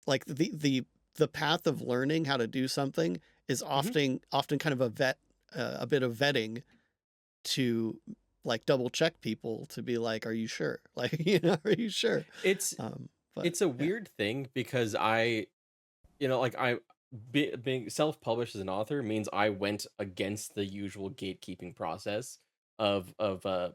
like the path of learning how to do something is often kind of a bit of vetting to like double check people to be like, are you sure? Like, you know, are you sure? It's a weird thing because being self-published as an author means I went against the usual gatekeeping process of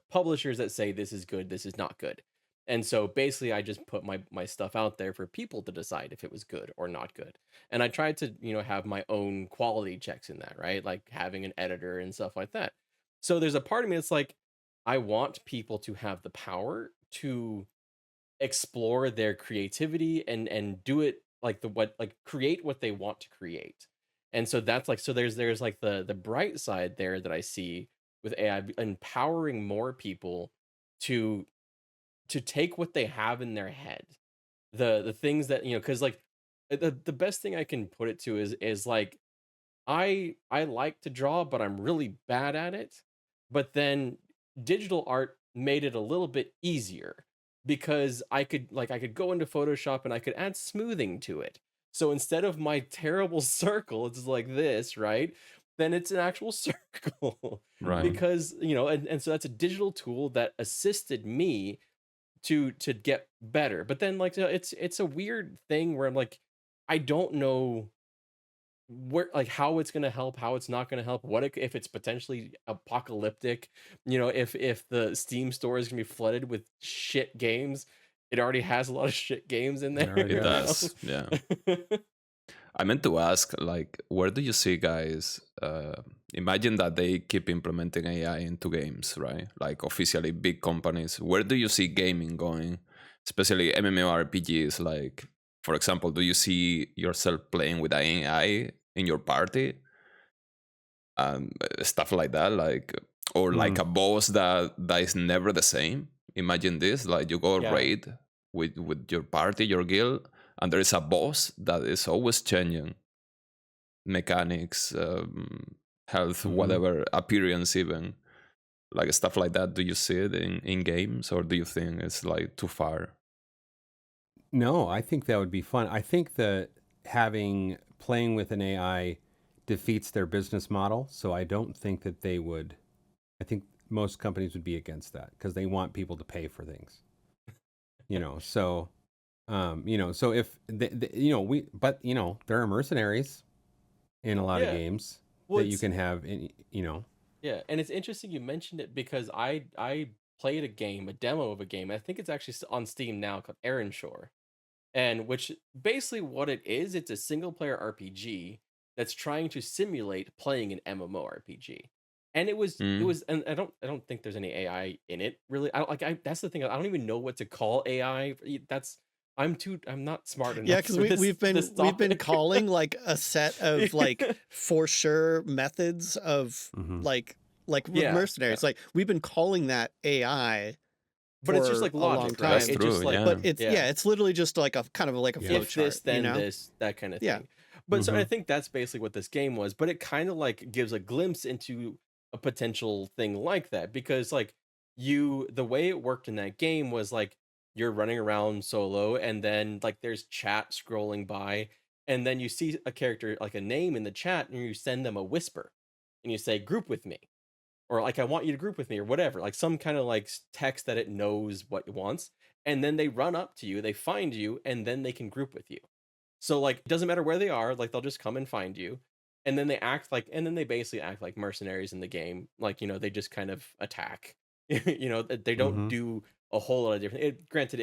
publishers that say this is good, this is not good. And so basically I just put my stuff out there for people to decide if it was good or not good. And I tried to, have my own quality checks in that, right? Like having an editor and stuff like that. So there's a part of me that's like, I want people to have the power to explore their creativity and do it like create what they want to create. And so that's like, so there's like the bright side there that I see with AI empowering more people to take what they have in their head, the things that, because like the best thing I can put it to is like, I like to draw, but I'm really bad at it. But then digital art made it a little bit easier because I could go into Photoshop and I could add smoothing to it. So instead of my terrible circle, it's like this, right? then it's an actual circle. Right. Because, and so that's a digital tool that assisted me to get better. But then like it's a weird thing where I'm like, I don't know where, like, how it's going to help, how it's not going to help, if it's potentially apocalyptic, if the Steam store is going to be flooded with shit games. It already has a lot of shit games in there. already It does. Yeah. I meant to ask, like, where do you see guys? Imagine that they keep implementing AI into games, right? Like officially big companies. Where do you see gaming going? Especially MMORPGs. Like, for example, do you see yourself playing with AI in your party? Stuff like that, like, or like a boss that is never the same. Imagine this: like you go Yeah. raid with your party, your guild, and there is a boss that is always changing mechanics, health, whatever, appearance, even like stuff like that. Do you see it in games, or do you think it's like too far? No, I think that would be fun. I think that playing with an AI defeats their business model. So I don't think that they would. I think most companies would be against that because they want people to pay for things. So so if there are mercenaries in a lot of games that you can have Yeah, and it's interesting you mentioned it because I played a demo of a game. I think it's actually on Steam now, called Aaron Shore. And which basically what it is, it's a single player RPG that's trying to simulate playing an MMORPG. And it was and I don't think there's any AI in it really. That's the thing. I don't even know what to call AI. I'm not smart enough. Yeah, because we've been calling like a set of like for sure methods of like with mercenaries. Like we've been calling that AI. But it's just like logic, right? That's it's true, just like, yeah. But it's literally just like a kind of like a flow if chart, this, then this, that kind of thing. Yeah. But so I think that's basically what this game was. But it kind of like gives a glimpse into a potential thing like that, because like the way it worked in that game was like you're running around solo, and then like there's chat scrolling by, and then you see a character, like a name in the chat, and you send them a whisper, and you say, "Group with me," or like, "I want you to group with me," or whatever, like some kind of like text that it knows what it wants. And then they run up to you, they find you, and then they can group with you. So like, it doesn't matter where they are, like they'll just come and find you. And then they basically act like mercenaries in the game. Like, they just kind of attack. They don't do a whole lot of different. Granted,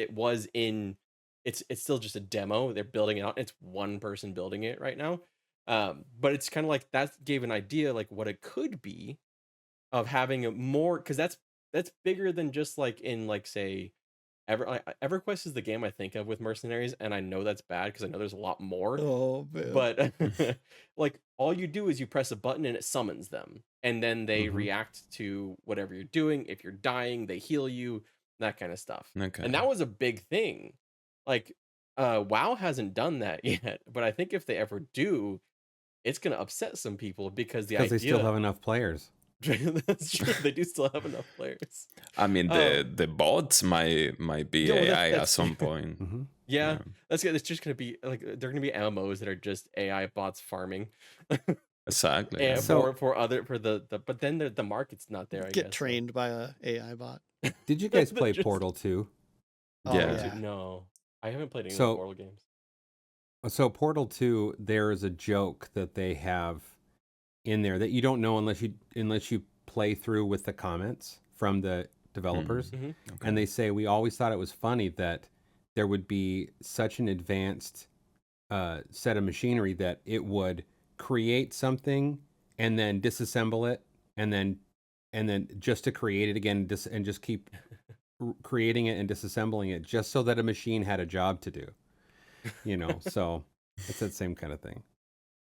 it's still just a demo. They're building it out. It's one person building it right now. But it's kind of like that gave an idea like what it could be, of having a more, because that's bigger than just like in like say EverQuest is the game I think of with mercenaries, and I know that's bad because I know there's a lot more. Oh man. But like all you do is you press a button and it summons them, and then they react to whatever you're doing. If you're dying, they heal you, that kind of stuff. Okay. And that was a big thing. Like WoW hasn't done that yet, but I think if they ever do, it's gonna upset some people because they still have enough players. That's true. They do still have enough players. I mean, the bots might be AI at some point. Yeah, that's good. It's just gonna be like they're gonna be MMOs that are just AI bots farming. Exactly. And but then the market's not there. I Get guess trained by a AI bot. Did you guys play Portal 2? Yeah. No, I haven't played any So- Portal games. So Portal 2, there is a joke that they have in there that you don't know unless you play through with the comments from the developers. Mhm. And they say, we always thought it was funny that there would be such an advanced set of machinery that it would create something and then disassemble it and then just to create it again and just keep creating it and disassembling it just so that a machine had a job to do. So it's that same kind of thing.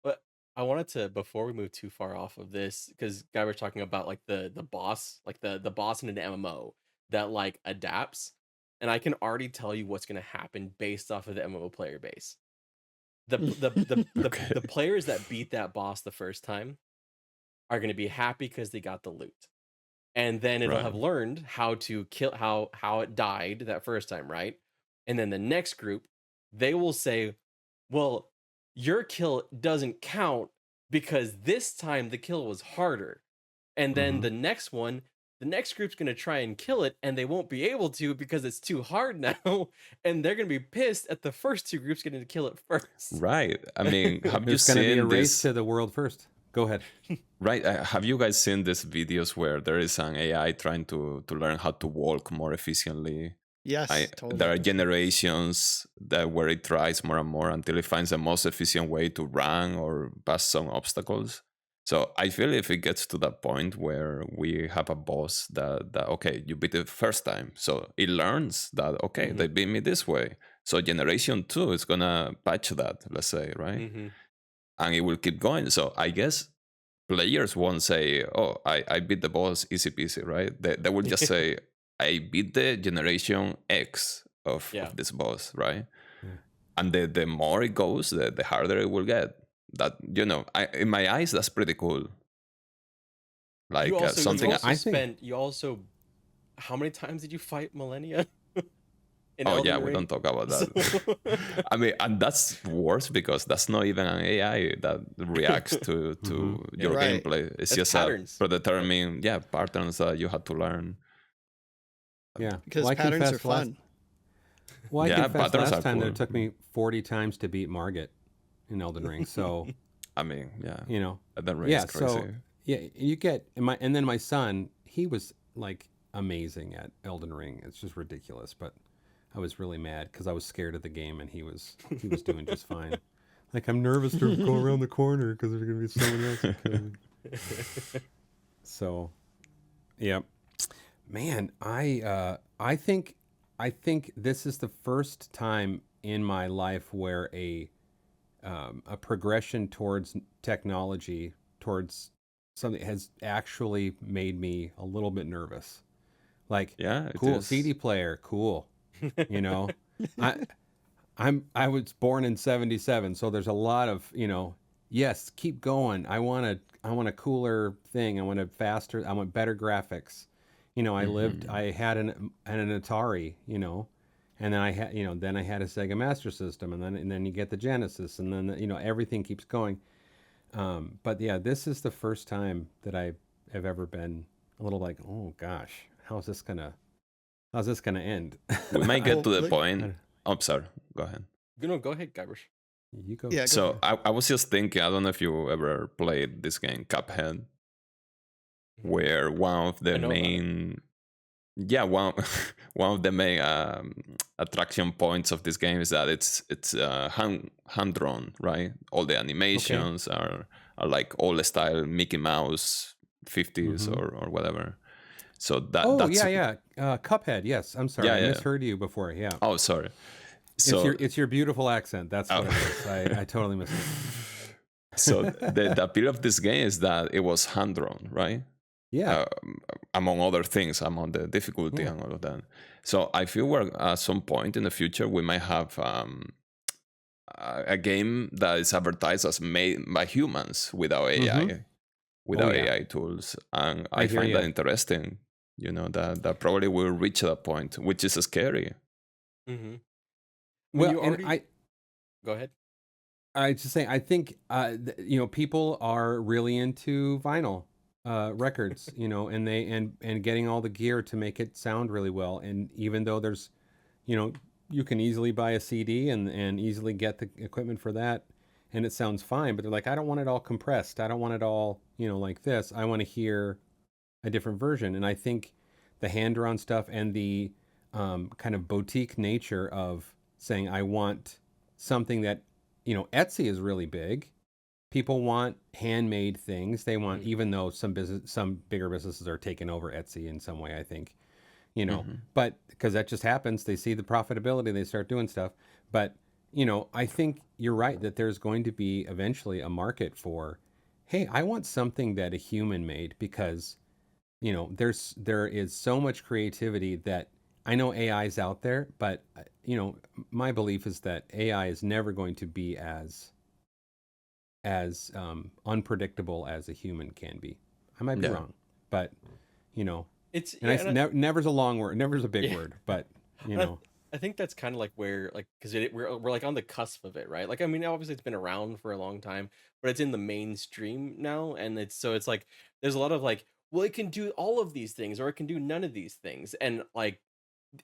But I wanted to, before we move too far off of this, because Guy was talking about like the boss, like the boss in an MMO that like adapts, and I can already tell you what's gonna happen based off of the MMO player base. The players that beat that boss the first time are gonna be happy because they got the loot. And then it'll have learned how to kill how it died that first time, right? And then the next group, they will say, well, your kill doesn't count because this time the kill was harder. And then the next one, the next group's going to try and kill it, and they won't be able to because it's too hard now. And they're going to be pissed at the first two groups getting to kill it first. Right. I mean, have you There's going to be seen a race this? to the world first. Go ahead. Right. Have you guys seen these videos where there is an AI trying to learn how to walk more efficiently? Yes, totally. There are generations where it tries more and more until it finds the most efficient way to run or pass some obstacles. So I feel if it gets to that point where we have a boss that okay, you beat it first time, so it learns that okay, they beat me this way. So generation 2 is gonna patch that, let's say, right? And it will keep going. So I guess players won't say, "Oh, I beat the boss easy peasy," right? They will just say, "I beat the generation X of this boss," right? And the more it goes, the harder it will get. That in my eyes, that's pretty cool. Like something. You also, how many times did you fight Millennia? Oh yeah, we don't talk about that. I mean, and that's worse because that's not even an AI that reacts to your gameplay. It's just patterns. Predetermined, patterns that you had to learn. Yeah, because patterns are fun. Well, I confessed last time that it took me 40 times to beat Margit in Elden Ring. So, I mean, that crazy. So you get and then my son, he was like amazing at Elden Ring. It's just ridiculous, but I was really mad because I was scared of the game, and he was doing just fine. Like, I'm nervous to go around the corner because there's gonna be someone else. So, yeah, man, I think this is the first time in my life where a progression towards technology, towards something, has actually made me a little bit nervous. Like, cool CD player, cool. I was born in 1977, so there's a lot of, yes, keep going. I want a cooler thing. I want a faster, I want better graphics. I had an Atari, and then I had, then I had a Sega Master System, and then you get the Genesis, and then, everything keeps going. But yeah, this is the first time that I have ever been a little like, oh gosh, how's this gonna end? We might get to the point. Oh, sorry. Go ahead. No, go ahead, Guybrush. You go. Yeah. So I was just thinking, I don't know if you ever played this game, Cuphead, where one of the main attraction points of this game is that it's hand drawn, right? All the animations are like old style Mickey Mouse 50s or whatever. So that's Cuphead. Yes, I'm sorry, I misheard you before. Yeah. Oh, sorry. So it's your beautiful accent. That's what it is. I totally missed it. So the appeal of this game is that it was hand drawn, right? Yeah. Among other things, among the difficulty and all of that. So I feel we're at some point in the future we might have a game that is advertised as made by humans without AI, AI tools, and I find that interesting. That probably will reach that point, which is scary. Well, go ahead. I just say I think people are really into vinyl records, and they and getting all the gear to make it sound really well. And even though there's, you can easily buy a CD and easily get the equipment for that, and it sounds fine. But they're like, I don't want it all compressed. I don't want it all, like this. I want to hear a different version. And I think the hand-drawn stuff and the kind of boutique nature of saying, I want something that, Etsy is really big. People want handmade things. They want, even though some bigger businesses are taking over Etsy in some way, I think, but because that just happens, they see the profitability, they start doing stuff. But, I think you're right that there's going to be eventually a market for, hey, I want something that a human made, because there is so much creativity that I know AI is out there, but my belief is that AI is never going to be as unpredictable as a human can be. I might be wrong, but it's never's a long word, never's a big word, but I think that's kind of like where, like, because we're like on the cusp of it, right? Like, I mean, obviously it's been around for a long time, but it's in the mainstream now, and it's like there's a lot of like, well, it can do all of these things, or it can do none of these things, and like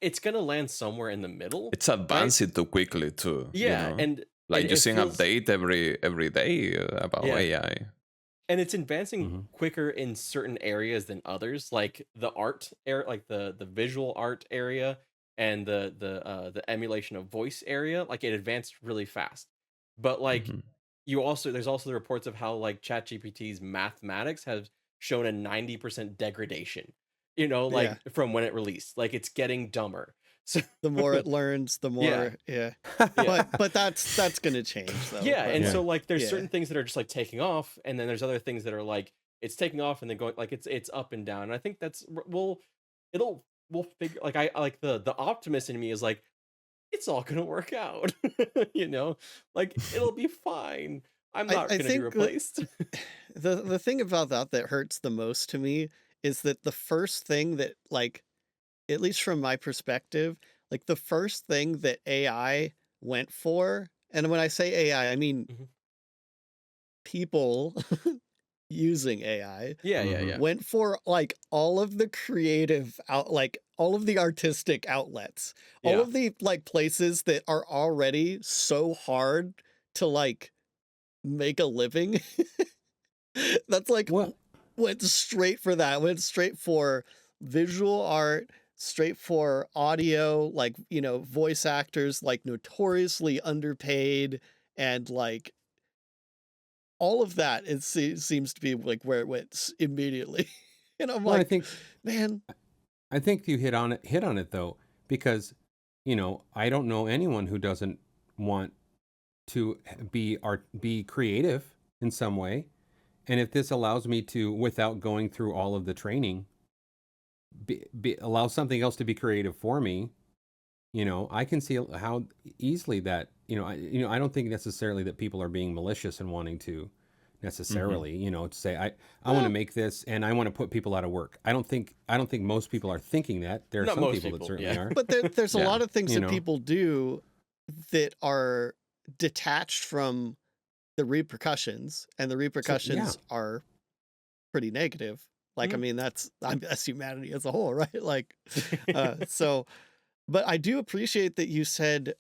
it's gonna land somewhere in the middle, It's right? advancing too quickly too, Yeah, and like you it see an feels, update every day about yeah, AI. and it's advancing Mm-hmm. quicker in certain areas than others, like the art area, like the visual art area, and the emulation of voice area. Like it advanced really fast, but like Mhm. there's also the reports of how like ChatGPT's mathematics has shown a 90% degradation, Yeah. like from when it released. Like it's getting dumber. So The more it learns, the yeah, more yeah. yeah. But that's gonna change though. Yeah, But and Yeah. so like there's yeah. certain things that are just like taking off, and then there's other things that are like it's taking off and then going like it's up and down. And I think we'll figure, like I like the optimist in me is like it's all gonna work out, like it'll be fine. I'm not I gonna be think that replaced. the thing about that hurts the most to me is that the first thing that, like, at least from my perspective, like the first thing that AI went for, and when I say AI, I mean Mhm. people using AI, Yeah, yeah, Mm-hmm. yeah, went for like all of the creative out, like all of the artistic outlets, all yeah, of the like places that are already so hard to like make a living. That's like Well, went straight for that. Went straight for visual art, straight for audio, like, voice actors like notoriously underpaid, and like all of that seems to be like where it went immediately. And I'm well, like, man, I think you hit on it though, because I don't know anyone who doesn't want to be creative in some way. And if this allows me to, without going through all of the training, allow something else to be creative for me, I can see how easily that, I don't think necessarily that people are being malicious and wanting to Mhm. necessarily, to say, I want to well, make this and I want to put people out of work. I don't think most people are thinking that. There are not some most people that people, certainly yeah. are, but there's a Yeah. lot of things you that know. people do that are detached from the repercussions, and the So yeah. repercussions are pretty negative. Like, I Mhm. mean, that's humanity as a whole, right? Like, so, but I do appreciate that you said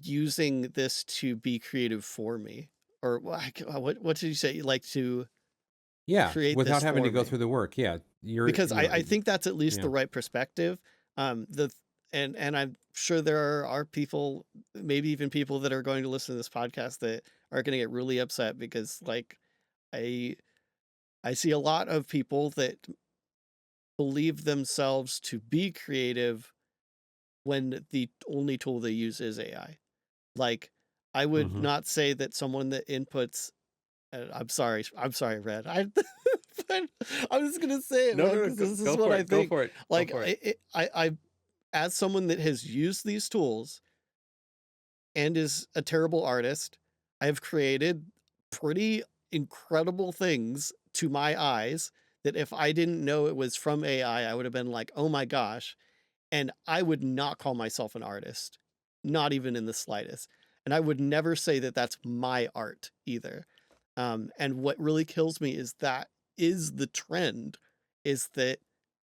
using this to be creative for me, or what did you say? You like to Yeah, create without this having to for go me, through the work. Yeah. because I think that's at least Yeah. the right perspective. The and I'm sure there are people, maybe even people that are going to listen to this podcast that are going to get really upset because, like, I I see a lot of people that believe themselves to be creative when the only tool they use is AI. Like, I would Mm-hmm. not say that someone that inputs. I'm sorry, Red. But I'm just gonna say it, No, man, no, no, because this is go what for I it, go think. for it, go Like, for it. I, as someone that has used these tools and is a terrible artist, I have created pretty incredible things to my eyes that if I didn't know it was from AI, I would have been like, oh my gosh. And I would not call myself an artist, not even in the slightest. And I would never say that that's my art either. And what really kills me is that is the trend, is that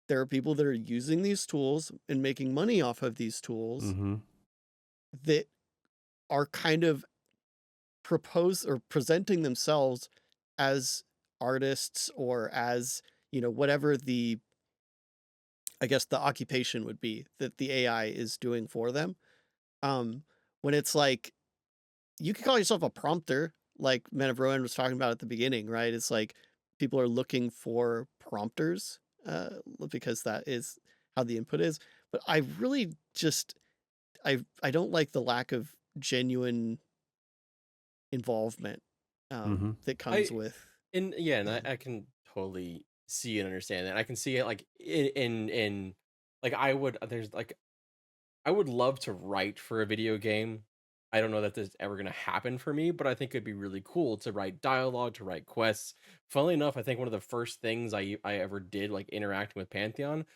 there are people that are using these tools and making money off of these tools Mm-hmm. that are kind of propose or presenting themselves as artists, or as, whatever the, I guess, the occupation would be that the AI is doing for them. Um, when it's like, you could call yourself a prompter, like Men of Rowan was talking about at the beginning, right? It's like people are looking for prompters, because that is how the input is. But I really just, I don't like the lack of genuine involvement Mm-hmm. that comes I with. and yeah, and Yeah. I can totally see and understand that. I can see it like in like I would there's like I would love to write for a video game. I don't know that this is ever gonna happen for me, but I think it'd be really cool to write dialogue, to write quests. Funnily enough, I think one of the first things I ever did, like interacting with Pantheon,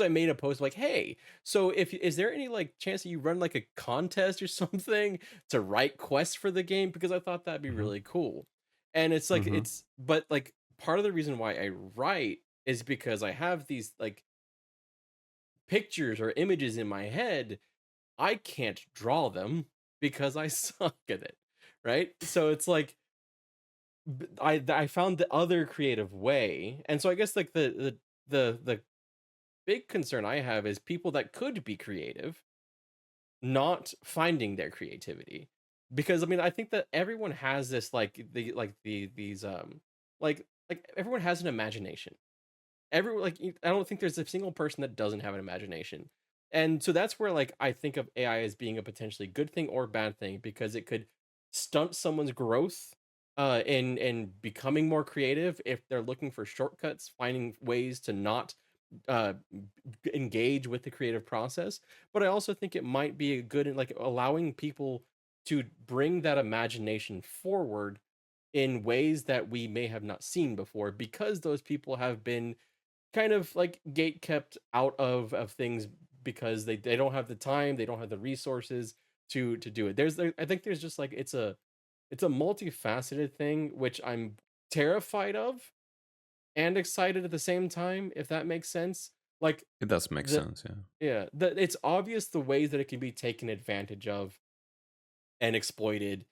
I made a post like, hey, so if is there any like chance that you run like a contest or something to write quests for the game, because I thought that'd be Mm-hmm. really cool. And it's like Mm-hmm. but like part of the reason why I write is because I have these like pictures or images in my head. I can't draw them because I suck at it, right? So it's like I found the other creative way, and so I guess like the big concern I have is people that could be creative not finding their creativity, because I mean I think that everyone has this these like everyone has an imagination. Everyone I don't think there's a single person that doesn't have an imagination. And so that's where like I think of AI as being a potentially good thing or bad thing, because it could stunt someone's growth in becoming more creative if they're looking for shortcuts, finding ways to not engage with the creative process. But I also think it might be a good in like allowing people to bring that imagination forward in ways that we may have not seen before, because those people have been kind of like gate kept out of things, because they don't have the time, they don't have the resources to do it. I think there's just like it's a multifaceted thing, which I'm terrified of and excited at the same time, if that makes sense. Like It does make the sense, yeah. yeah, it's obvious the ways that it can be taken advantage of and exploited,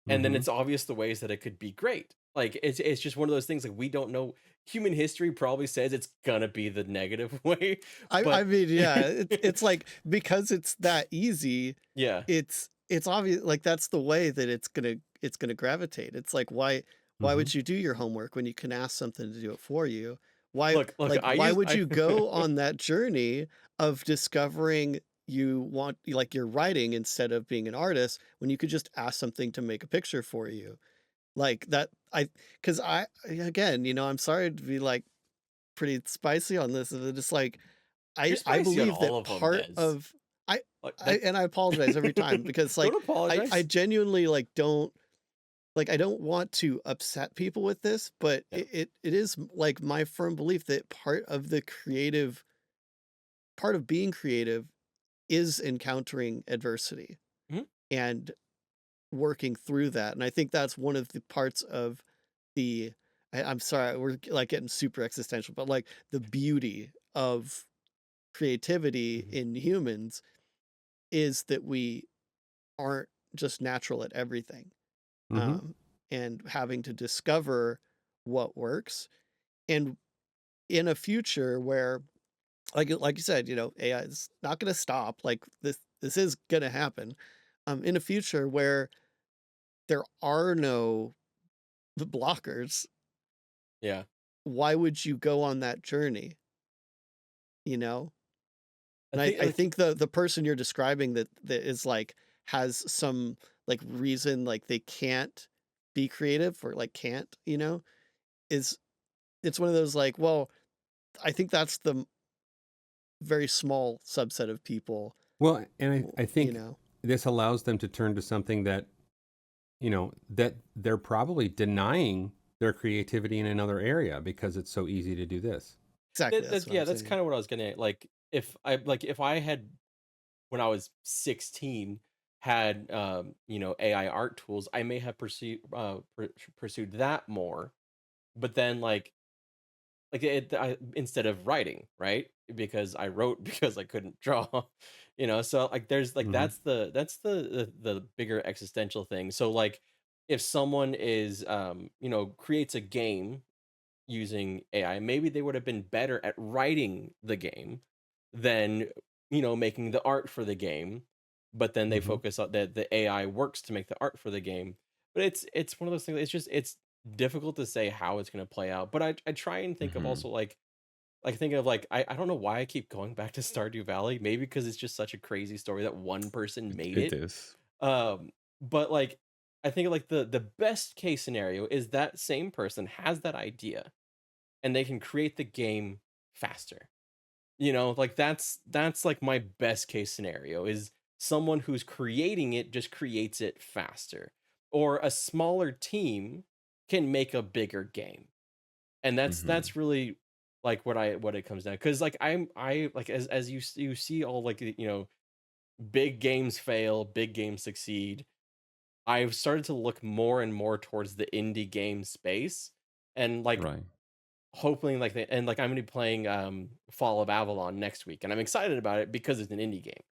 and then Mm-hmm. it's obvious the ways that it could be great. Like it's just one of those things like we don't know. Human history probably says it's gonna be the negative way, I but mean, yeah, it's like, because it's that easy, yeah. it's obvious, like that's the way that it's gonna gravitate. It's like, why Mm-hmm. would you do your homework when you can ask something to do it for you? Why, Look, like, I why use would I you go on that journey of discovering you want, like, you're writing instead of being an artist, when you could just ask something to make a picture for you? Like that, because again, I'm sorry to be like pretty spicy on this, and it's like, you're I spicy on believe all that of them, part Des. of Like that. and I apologize every time, because like Don't I apologize. genuinely like don't, like, I don't want to upset people with this, but Yeah. it is like my firm belief that part of being creative is encountering adversity Mhm. and working through that. And I think that's one of the parts of the I'm sorry, we're like getting super existential, but like the beauty of creativity Mhm. in humans is that we aren't just natural at everything. Mm-hmm. Um, and having to discover what works. And in a future where, like you said, AI is not going to stop. Like this is going to happen. In a future where there are no blockers, Yeah. why would you go on that journey? You know, I and think I like think the person you're describing that is like has some like reason, like they can't be creative, or like can't, is it's one of those like, well, I think that's the very small subset of people, Well, and I you think know. this allows them to turn to something that, that they're probably denying their creativity in another area because it's so easy to do this. Exactly, that's what I'm yeah, that's saying. kind of what I was gonna like. If I had, when I was 16, had AI art tools, I may have pursued that more. But then instead of writing, right? Because I wrote because I couldn't draw, so like there's like Mm-hmm. that's the bigger existential thing. So like if someone is creates a game using AI, maybe they would have been better at writing the game than making the art for the game. But then they Mm-hmm. focus on that the AI works to make the art for the game. But it's one of those things. It's difficult to say how it's going to play out. But I try and think of Hmm. also like thinking of like I don't know why I keep going back to Stardew Valley. Maybe because it's just such a crazy story that one person made It it. is. But like I think like the best case scenario is that same person has that idea and they can create the game faster. Like that's like my best case scenario is someone who's creating it just creates it faster, or a smaller team can make a bigger game. And Hmm. that's really like what it comes down, because like I like as you see all like big games fail, big games succeed. I've started to look more and more towards the indie game space, and like Right. hoping like and like I'm gonna be playing Fall of Avalon next week, and I'm excited about it because it's an indie game.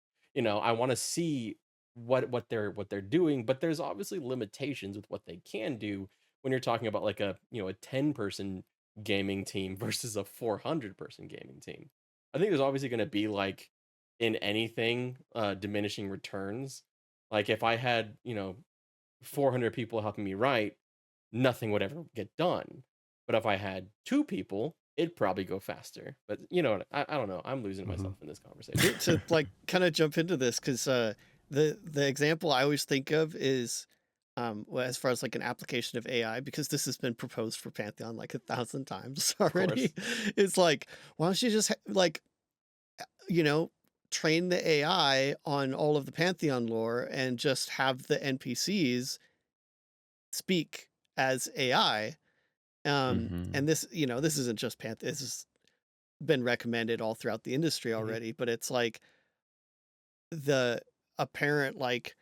I want to see what they're doing, but there's obviously limitations with what they can do when you're talking about like a 10-person gaming team versus a 400-person gaming team. I think there's obviously going to be like in anything diminishing returns. Like if I had 400 people helping me write, nothing would ever get done. But if I had two people, it'd probably go faster. But you know what? I don't know. I'm losing myself in this conversation. To like kind of jump into this, because the example I always think of is well, as far as like an application of AI, because this has been proposed for Pantheon like 1,000 times already. It's like, why don't you just like train the AI on all of the Pantheon lore and just have the NPCs speak as AI. And this this isn't just Pantheon. This has been recommended all throughout the industry already, but it's like the apparent like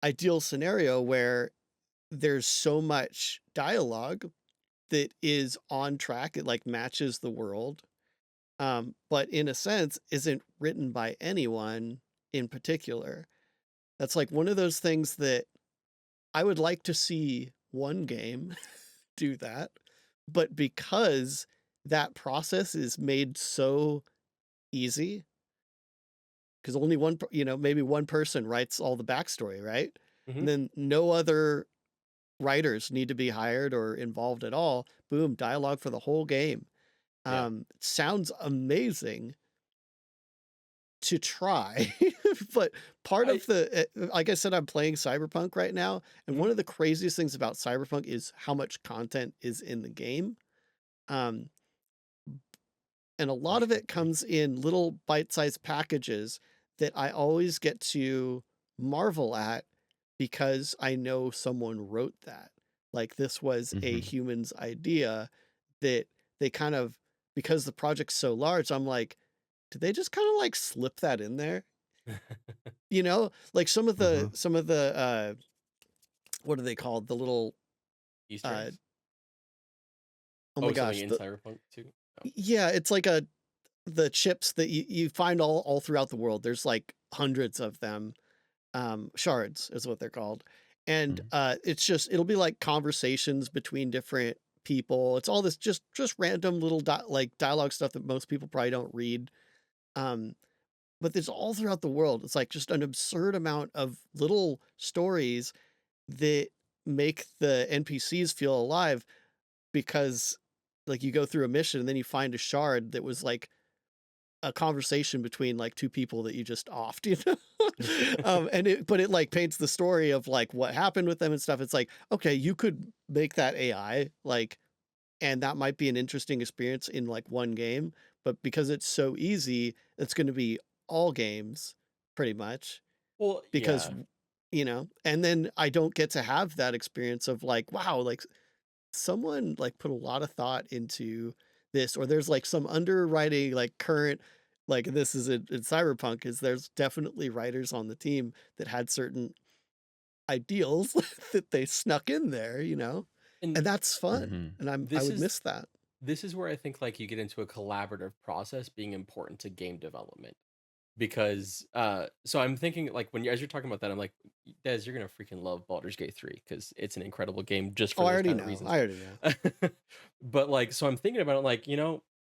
ideal scenario where there's so much dialogue that is on track, it like matches the world, but in a sense isn't written by anyone in particular. That's like one of those things that I would like to see one game do that, but because that process is made so easy, because only one, maybe one person writes all the backstory, right? And then no other writers need to be hired or involved at all. Boom, dialogue for the whole game. Sounds amazing to try. But part of the, like I said, I'm playing Cyberpunk right now. And one of the craziest things about Cyberpunk is how much content is in the game. And a lot of it comes in little bite-sized packages that I always get to marvel at because I know someone wrote that. Like this was a human's idea that they kind of, because the project's so large, I'm like, did they just kind of like slip that in there? Like some of the what are they called? The little Easter eggs? Oh my gosh. In Cyberpunk too? Oh. Yeah, it's like the chips that you find all throughout the world. There's like hundreds of them. Shards is what they're called. And it's just, it'll be like conversations between different people. It's all this just random little like dialogue stuff that most people probably don't read. But it's all throughout the world. It's like just an absurd amount of little stories that make the NPCs feel alive, because like you go through a mission and then you find a shard that was like a conversation between like two people that you just offed, but it like paints the story of like what happened with them and stuff. It's like, okay, you could make that AI like, and that might be an interesting experience in like one game, but because it's so easy, it's going to be all games pretty much. Well, because and then I don't get to have that experience of like, wow, like someone like put a lot of thought into this, or there's like some underwriting, like current, like this is in Cyberpunk, is there's definitely writers on the team that had certain ideals that they snuck in there, and that's fun. And I would miss that. This is where I think like you get into a collaborative process being important to game development, because so I'm thinking like as you're talking about that, I'm like, Des, you're gonna freaking love Baldur's Gate 3 because it's an incredible game just for those kind of reasons. I already know. But like, so I'm thinking about it like,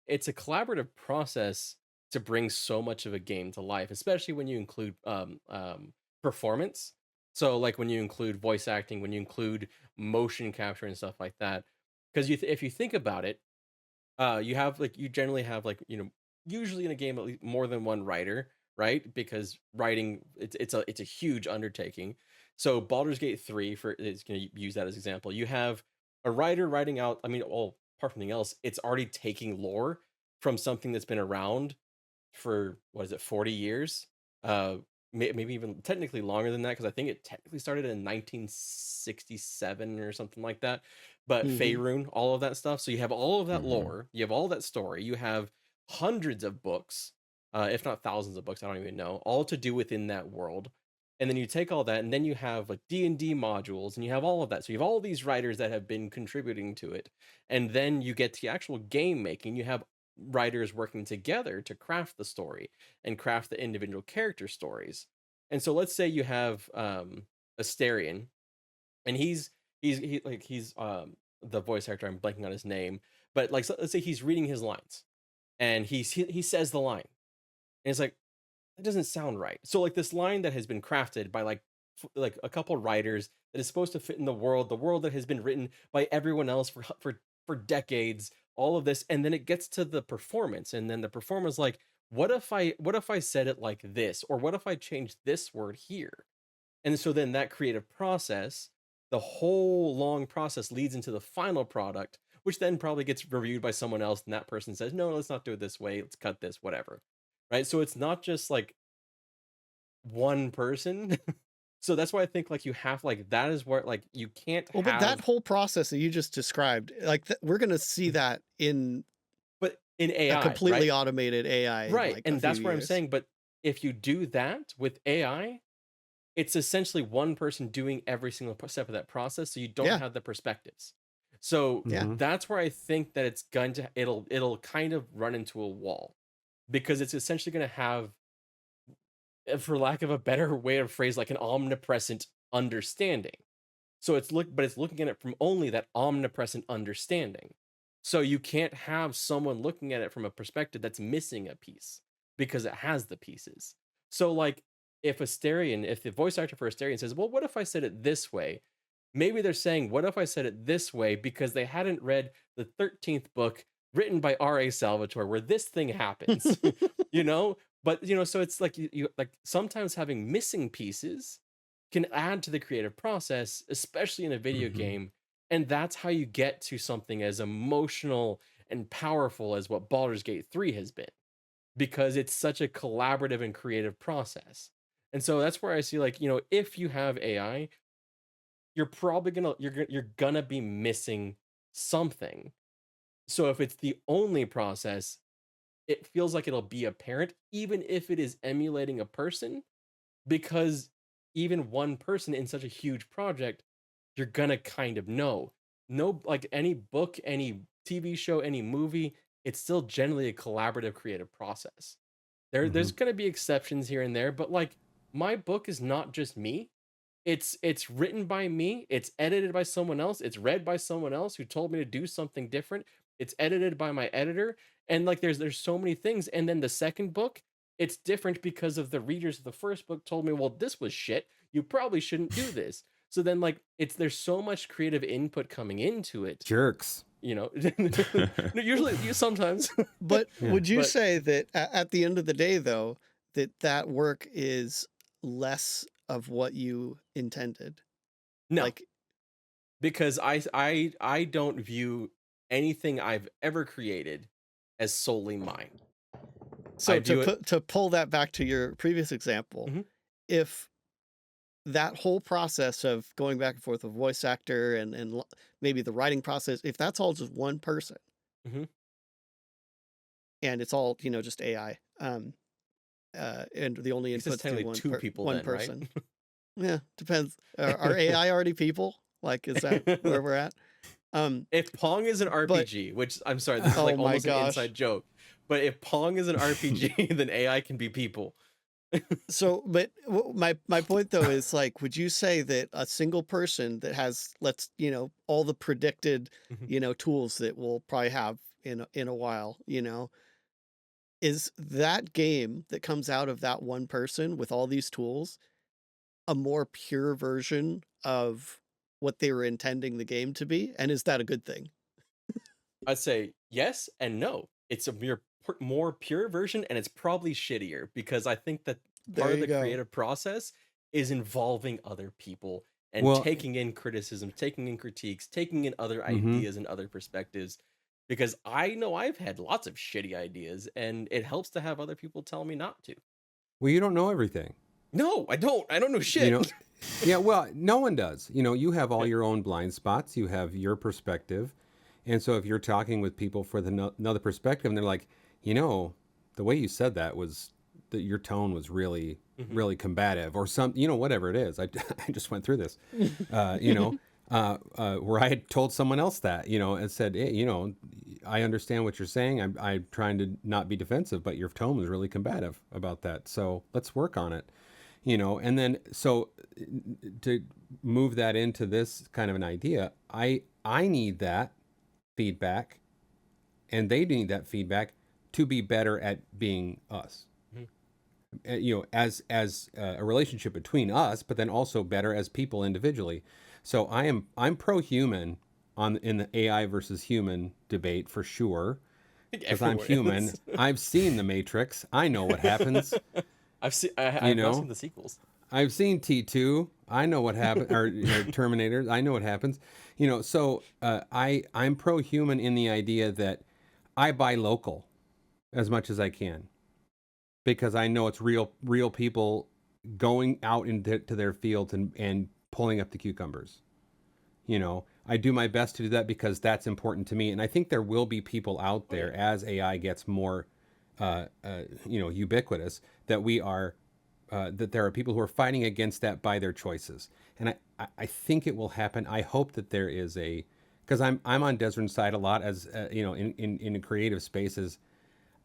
it's a collaborative process to bring so much of a game to life, especially when you include performance. So like when you include voice acting, when you include motion capture and stuff like that, because if you think about it, you generally have like usually in a game at least more than one writer, right? Because writing it's a huge undertaking. So Baldur's Gate 3 is going to use that as example. You have a writer writing out, I mean, all apart from anything else, it's already taking lore from something that's been around for 40 years, maybe even technically longer than that, because I think it technically started in 1967 or something like that. but Faerun, all of that stuff. So you have all of that lore, you have all that story, you have hundreds of books, if not thousands of books, I don't even know, all to do within that world. And then you take all that, and then you have like D&D modules, and you have all of that. So you have all these writers that have been contributing to it. And then you get to actual game making. You have writers working together to craft the story and craft the individual character stories. And so let's say you have Asterion, and he's the voice actor, I'm blanking on his name, but like, so let's say he's reading his lines, and he says the line, and it's like, that doesn't sound right. So like this line that has been crafted by like a couple writers that is supposed to fit in the world that has been written by everyone else for decades, all of this, and then it gets to the performance, and then the performer's like, what if I said it like this, or what if I changed this word here? And so then that creative process, the whole long process leads into the final product, which then probably gets reviewed by someone else, and that person says, no, let's not do it this way, let's cut this, whatever. Right? So it's not just like one person. So that's why I think like you have, like, that is where like you can't but that whole process that you just described, like we're going to see that in AI, a completely right? automated AI, right? Like and that's where I'm saying, but if you do that with AI, it's essentially one person doing every single step of that process, so you don't have the perspectives. So that's where I think that it's going to it'll kind of run into a wall, because it's essentially going to have, for lack of a better way of phrase, like an omnipresent understanding. So it's looking at it from only that omnipresent understanding. So you can't have someone looking at it from a perspective that's missing a piece, because it has the pieces. So like if the voice actor for Asterion says, well, what if I said it this way? Maybe they're saying, what if I said it this way, because they hadn't read the 13th book written by R.A. Salvatore where this thing happens, you know? But, you know, so it's like you like sometimes having missing pieces can add to the creative process, especially in a video game. And that's how you get to something as emotional and powerful as what Baldur's Gate 3 has been, because it's such a collaborative and creative process. And so that's where I see, like, you know, if you have AI, you're probably you're gonna be missing something. So if it's the only process, it feels like it'll be apparent, even if it is emulating a person, because even one person in such a huge project, you're gonna kind of know. No, like any book, any TV show, any movie, it's still generally a collaborative creative process. There's gonna be exceptions here and there, but like my book is not just me. It's written by me, it's edited by someone else, it's read by someone else who told me to do something different, it's edited by my editor, and like there's so many things. And then the second book, it's different because of the readers of the first book told me, well, this was shit, you probably shouldn't do this. So then like there's so much creative input coming into it. Jerks. You know, usually sometimes. But would you say that at the end of the day, though, that work is less of what you intended? No, like, because I don't view anything I've ever created as solely mine. So to pull that back to your previous example, if that whole process of going back and forth with voice actor and maybe the writing process, if that's all just one person, and it's all, you know, just AI, and the only input to one person. Right? Yeah, depends. Are AI already people? Like, is that where we're at? If Pong is an RPG, which I'm sorry, this is like almost an inside joke, but if Pong is an RPG, then AI can be people. So, but my point though is, like, would you say that a single person that has, you know, all the predicted, you know, tools that we'll probably have in a while, you know, is that game that comes out of that one person with all these tools a more pure version of what they were intending the game to be? And is that a good thing? I'd say yes and no. It's a more pure version, and it's probably shittier, because I think that part of the creative process is involving other people and taking in criticism, taking in critiques, taking in other ideas and other perspectives. Because I know I've had lots of shitty ideas, and it helps to have other people tell me not to. Well, you don't know everything. No, I don't. I don't know shit. Yeah, well, no one does. You have all your own blind spots. You have your perspective. And so if you're talking with people for another perspective and they're like, the way you said that was that your tone was really, really combative or whatever it is. I just went through this, where I had told someone else that, and said, hey, I understand what you're saying. I'm trying to not be defensive, but your tone was really combative about that. So let's work on it. And then so to move that into this kind of an idea, I need that feedback and they need that feedback to be better at being us. As a relationship between us, but then also better as people individually. So I'm pro-human in the AI versus human debate for sure, because I'm human. I've seen The Matrix. I know what happens. I've not seen the sequels. I've seen T2. I know what happened, or Terminator. I know what happens. So I'm pro-human in the idea that I buy local as much as I can, because I know it's real people going out into their fields and pulling up the cucumbers. I do my best to do that because that's important to me, and I think there will be people out there as AI gets more, ubiquitous, that that there are people who are fighting against that by their choices, and I think it will happen. I hope that there is because I'm on Desryn's side a lot, as in creative spaces.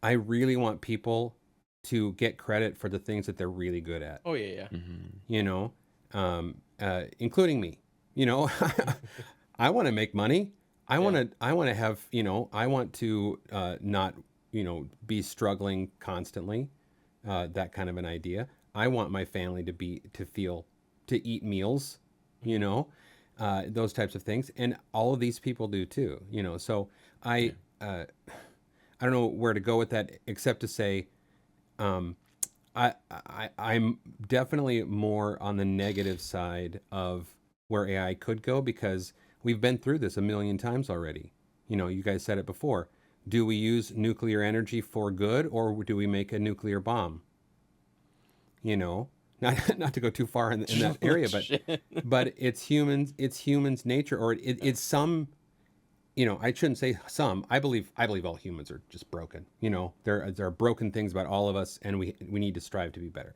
I really want people to get credit for the things that they're really good at. Oh yeah. Including me. I want to make money. I want to have, I want to not, be struggling constantly. That kind of an idea. I want my family to eat meals, those types of things. And all of these people do too, so I don't know where to go with that, except to say, I'm definitely more on the negative side of where AI could go, because we've been through this a million times already. You guys said it before. Do we use nuclear energy for good, or do we make a nuclear bomb? Not to go too far in that area, but it's humans' nature, or it's some. I shouldn't say some. I believe all humans are just broken. There are broken things about all of us, and we need to strive to be better.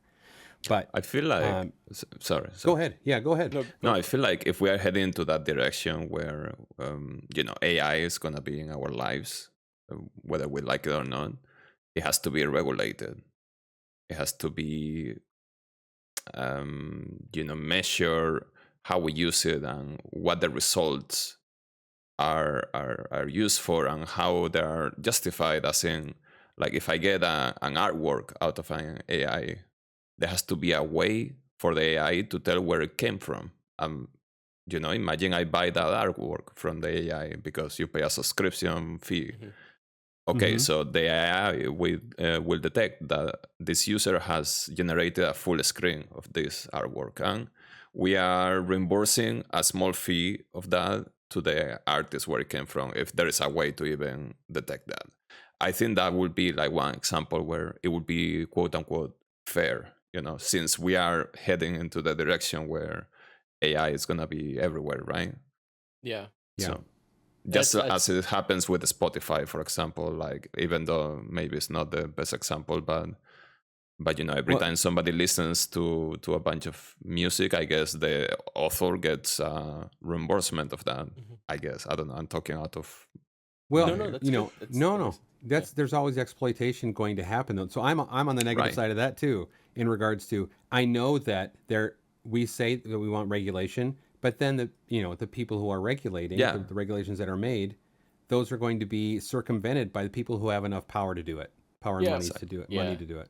But I feel like sorry. Go ahead. Yeah, go ahead. No, I feel like if we are heading into that direction where AI is gonna be in our lives, whether we like it or not, it has to be regulated. It has to be measure how we use it and what the results are used for and how they are justified. As in, like, if I get an artwork out of an AI, there has to be a way for the AI to tell where it came from. Imagine I buy that artwork from the AI because you pay a subscription fee. Okay, so the AI will detect that this user has generated a full screen of this artwork, and we are reimbursing a small fee of that to the artist where it came from, if there is a way to even detect that. I think that would be like one example where it would be quote unquote fair, since we are heading into the direction where AI is going to be everywhere, right? Yeah. So just as it happens with Spotify, for example, like, even though maybe it's not the best example, but every time somebody listens to a bunch of music, I guess the author gets reimbursement of that. I guess, I don't know, I'm talking out of there's always exploitation going to happen, though. So I'm on the negative side of that too, in regards to, I know that we say that we want regulation, but then the people who are regulating, the regulations that are made, those are going to be circumvented by the people who have enough power to do it, money to do it.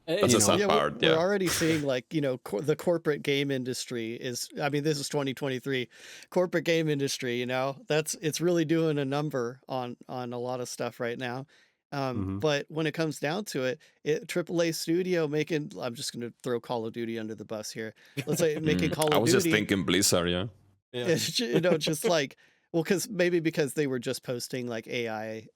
That's a sad part. We're already seeing, like, the corporate game industry is, this is 2023, corporate game industry, it's really doing a number on a lot of stuff right now. But when it comes down to it, AAA studio making, I'm just going to throw Call of Duty under the bus here. Let's say making Call of Duty. I was just thinking Blizzard, just like, well, because they were just posting like AI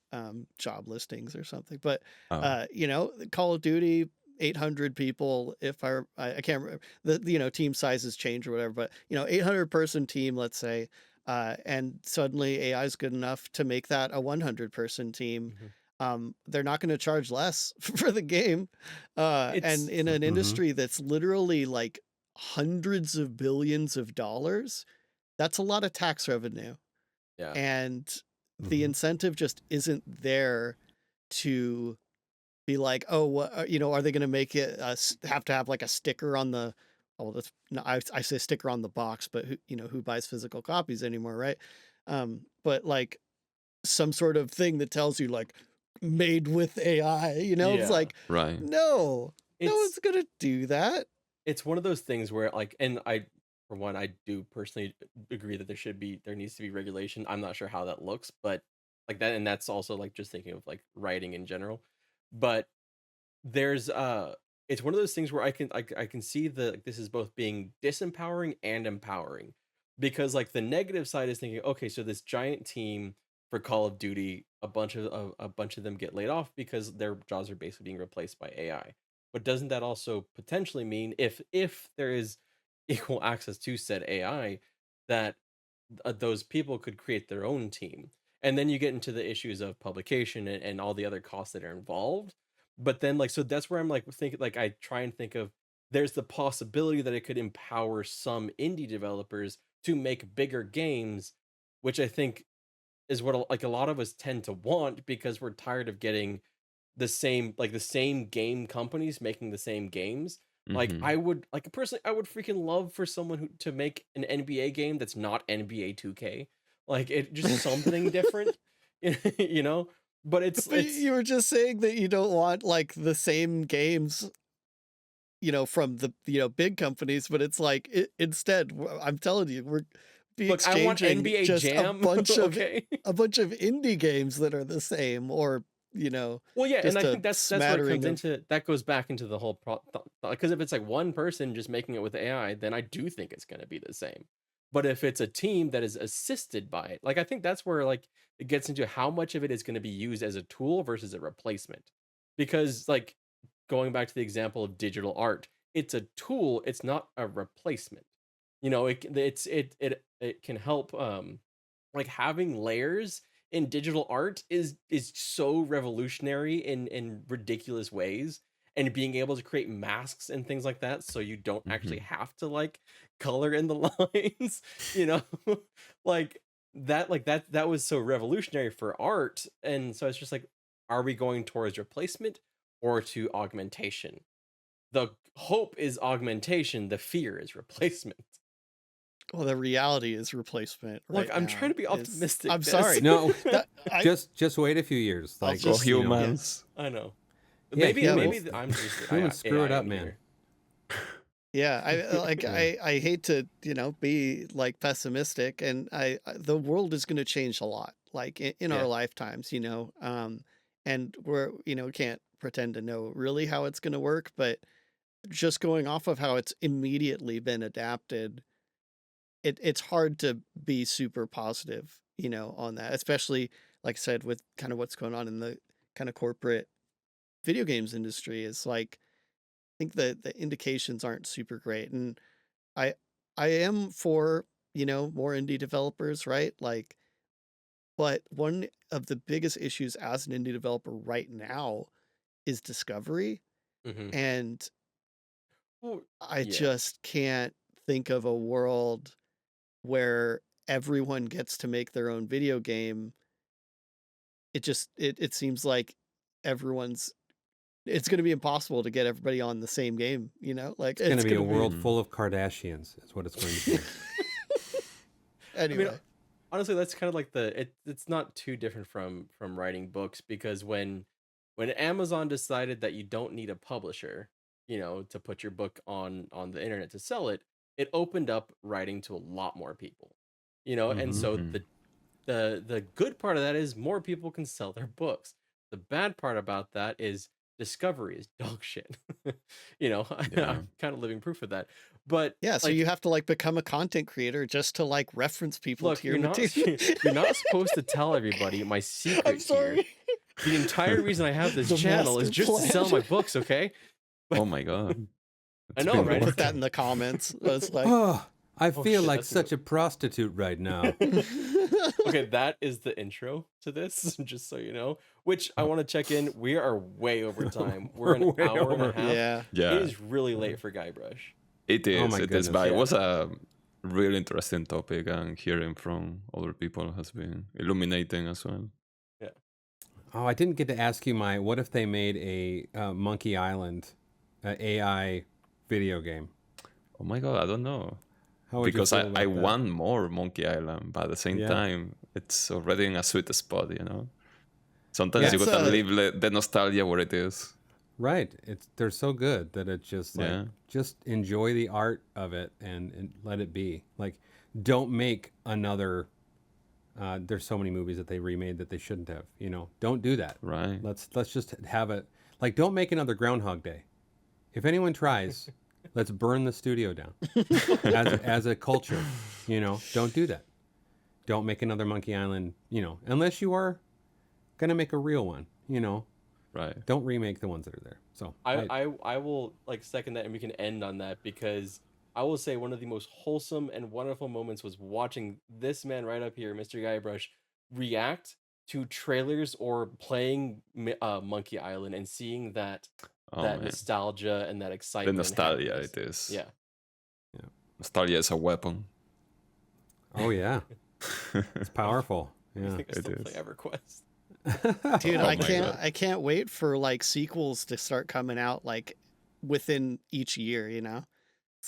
job listings or something. But Call of Duty, 800 people, if I can't remember, the team sizes change or whatever, but 800 person team, let's say, and suddenly AI is good enough to make that a 100 person team. They're not going to charge less for the game, and in an industry that's literally like hundreds of billions of dollars, that's a lot of tax revenue. Yeah. And the incentive just isn't there to be like, oh, are they going to make it have to have like a sticker on the, that's no, I say sticker on the box, but who buys physical copies anymore, right? But like some sort of thing that tells you like made with AI, it's like, right. no one's going to do that. It's one of those things where like, and for one, I do personally agree that there needs to be regulation. I'm not sure how that looks, but like that, and that's also like just thinking of like writing in general. But there's it's one of those things where I can see this is both being disempowering and empowering, because like the negative side is thinking, okay, so this giant team for Call of Duty, a bunch of them get laid off because their jobs are basically being replaced by AI. But doesn't that also potentially mean if there is equal access to said AI, that those people could create their own team? And then you get into the issues of publication and all the other costs that are involved. But then like, so that's where I'm like thinking, like I try and think of, there's the possibility that it could empower some indie developers to make bigger games, which I think is what like a lot of us tend to want, because we're tired of getting the same game companies making the same games. Like I would personally, I would freaking love for someone to make an NBA game that's not NBA 2K. Like it just something different, but it's you were just saying that you don't want like the same games, from the big companies, but it's like instead, I'm telling you, we're I want NBA just Jam, a bunch okay? of indie games that are the same, or well, yeah, and I think that's where it comes into. That goes back into the whole because if it's like one person just making it with AI, then I do think it's going to be the same. But if it's a team that is assisted by it, like I think that's where like it gets into how much of it is going to be used as a tool versus a replacement. Because like going back to the example of digital art, it's a tool, it's not a replacement. It can help like having layers in digital art is so revolutionary in ridiculous ways, and being able to create masks and things like that, so you don't actually have to like color in the lines, like that was so revolutionary for art. And so it's just like, are we going towards replacement or to augmentation? The hope is augmentation, the fear is replacement. Well, the reality is replacement. Look, I'm trying to be optimistic. I'm sorry. No, just wait a few years. Like humans. I know. Yeah, maybe I'm just humans screw it up, man. Yeah, I hate to be like pessimistic, and the world is going to change a lot, like in our lifetimes, and we're can't pretend to know really how it's going to work, but just going off of how it's immediately been adapted, it's hard to be super positive, on that, especially like I said, with kind of what's going on in the kind of corporate video games industry. Is like, I think the indications aren't super great, and I am for more indie developers, right? Like, but one of the biggest issues as an indie developer right now is discovery, and I just can't think of a world where everyone gets to make their own video game. It seems like it's going to be impossible to get everybody on the same game, like it's going to be a world full of Kardashians is what it's going to be. Anyway, I mean, honestly, that's kind of like it's not too different from writing books, because when Amazon decided that you don't need a publisher, to put your book on the internet to sell it, it opened up writing to a lot more people, and so the good part of that is more people can sell their books. The bad part about that is discovery is dog shit. I'm kind of living proof of that. But yeah, so you have to like become a content creator just to like reference people to your material. You're not supposed to tell everybody my secret here. The entire reason I have this channel is just to sell my books, okay? Oh my god. I know, right? Put that in the comments. It's like, Oh, I Oh, feel shit, like that's such a prostitute right now. Okay, that is the intro to this, just so you know. Which I want to check in. We are way over time. We're an Way hour and a over. half. yeah. It Yeah, is really late for Guybrush. it Oh is. my It is. goodness. But it Yeah. was a really interesting topic, and hearing from other people has been illuminating as well. Yeah. Oh, I didn't get to ask you what if they made a Monkey Island AI video game? Oh my god, I don't know. How would Because you feel about I that? want more Monkey Island, but at the same Yeah. time, it's already in a sweet spot, you know? Sometimes Yeah, you it's gotta a- leave the nostalgia where it is. Right. They're so good that it's just like Yeah. just enjoy the art of it and let it be. Like don't make another there's so many movies that they remade that they shouldn't have, you know. Don't do that. Right. Let's just have it like don't make another Groundhog Day. If anyone tries, let's burn the studio down. As a culture, you know, don't do that. Don't make another Monkey Island, you know, unless you are going to make a real one, you know. Right. Don't remake the ones that are there. So I will like second that, and we can end on that, because I will say one of the most wholesome and wonderful moments was watching this man right up here, Mr. Guybrush, react to trailers or playing Monkey Island and seeing that Oh, that man. nostalgia and that The excitement. and nostalgia, happiness. it is. Yeah. Nostalgia is a weapon. oh yeah, it's powerful. I Yeah. think I it still is. play EverQuest. Dude, Oh I my God. can't wait for like sequels to start coming out like within each year, you know?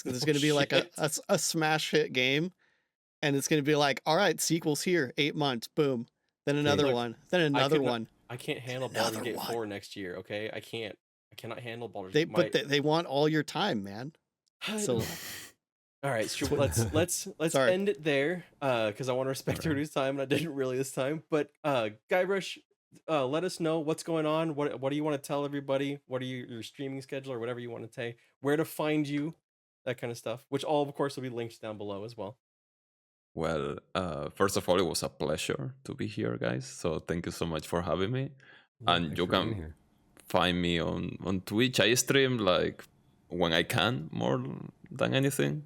There's going to be like shit. a smash hit game, and it's going to be like, all right, sequels here, 8 months, boom. Then another Look, one, then another could not- one. I can't handle Another Baldur's Gate one. 4 next year, okay? I cannot handle Baldur's They Gate. but they want all your time, man. So all right, so let's Sorry. end it there, because I want to respect everybody's time, and I didn't really this time. But Guybrush, let us know what's going on. What do you want to tell everybody? What are your streaming schedule or whatever you want to say? Where to find you, that kind of stuff. Which all of course will be linked down below as well. Well, first of all, it was a pleasure to be here, guys. So thank you so much for having me. And Thanks you for being can here. find me on Twitch. I stream like when I can, more than anything.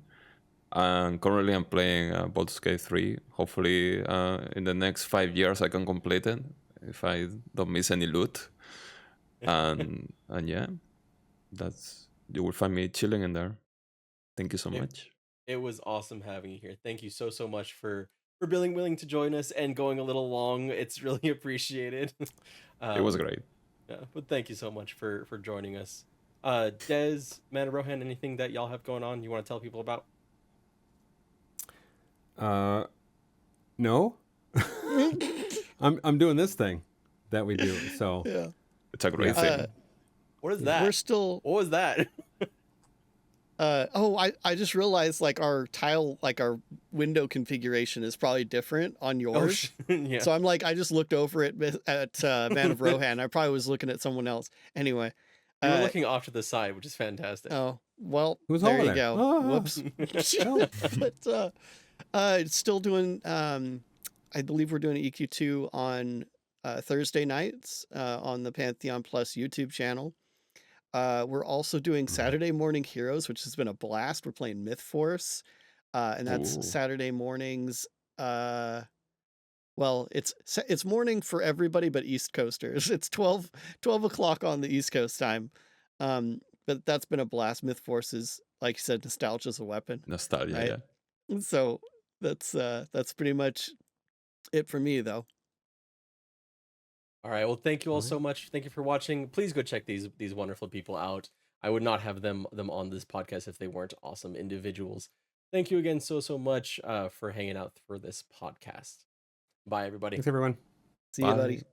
And currently I'm playing Baldur's Gate 3. Hopefully in the next 5 years I can complete it if I don't miss any loot. And yeah, you will find me chilling in there. Thank you so much. It was awesome having you here. Thank you so much for being willing to join us and going a little long. It's really appreciated. It was great. Yeah, but thank you so much for joining us. Des, Man of Rohan, anything that y'all have going on you want to tell people about? No. I'm doing this thing that we do. So yeah. It's a great thing. What is that? We're still What was that? I just realized like our window configuration is probably different on yours. Yeah. So I'm like, I just looked over at Man of Rohan. I probably was looking at someone else. Anyway. You were looking off to the side, which is fantastic. Oh, well, Who's there over you there? go. Ah. Whoops. But still doing I believe we're doing EQ2 on Thursday nights on the Pantheon Plus YouTube channel. We're also doing Saturday Morning Heroes, which has been a blast. We're playing Myth Force, and that's Ooh. Saturday mornings. Well, it's morning for everybody but East Coasters. It's 12 o'clock on the East Coast time. But that's been a blast. Myth Force is, like you said, nostalgia's a weapon. Nostalgia, right? yeah. So that's pretty much it for me, though. All right. Well, thank you all All so much. Thank you for watching. Please go check these wonderful people out. I would not have them on this podcast if they weren't awesome individuals. Thank you again so much for hanging out for this podcast. Bye, everybody. Thanks everyone. See you, buddy. Bye.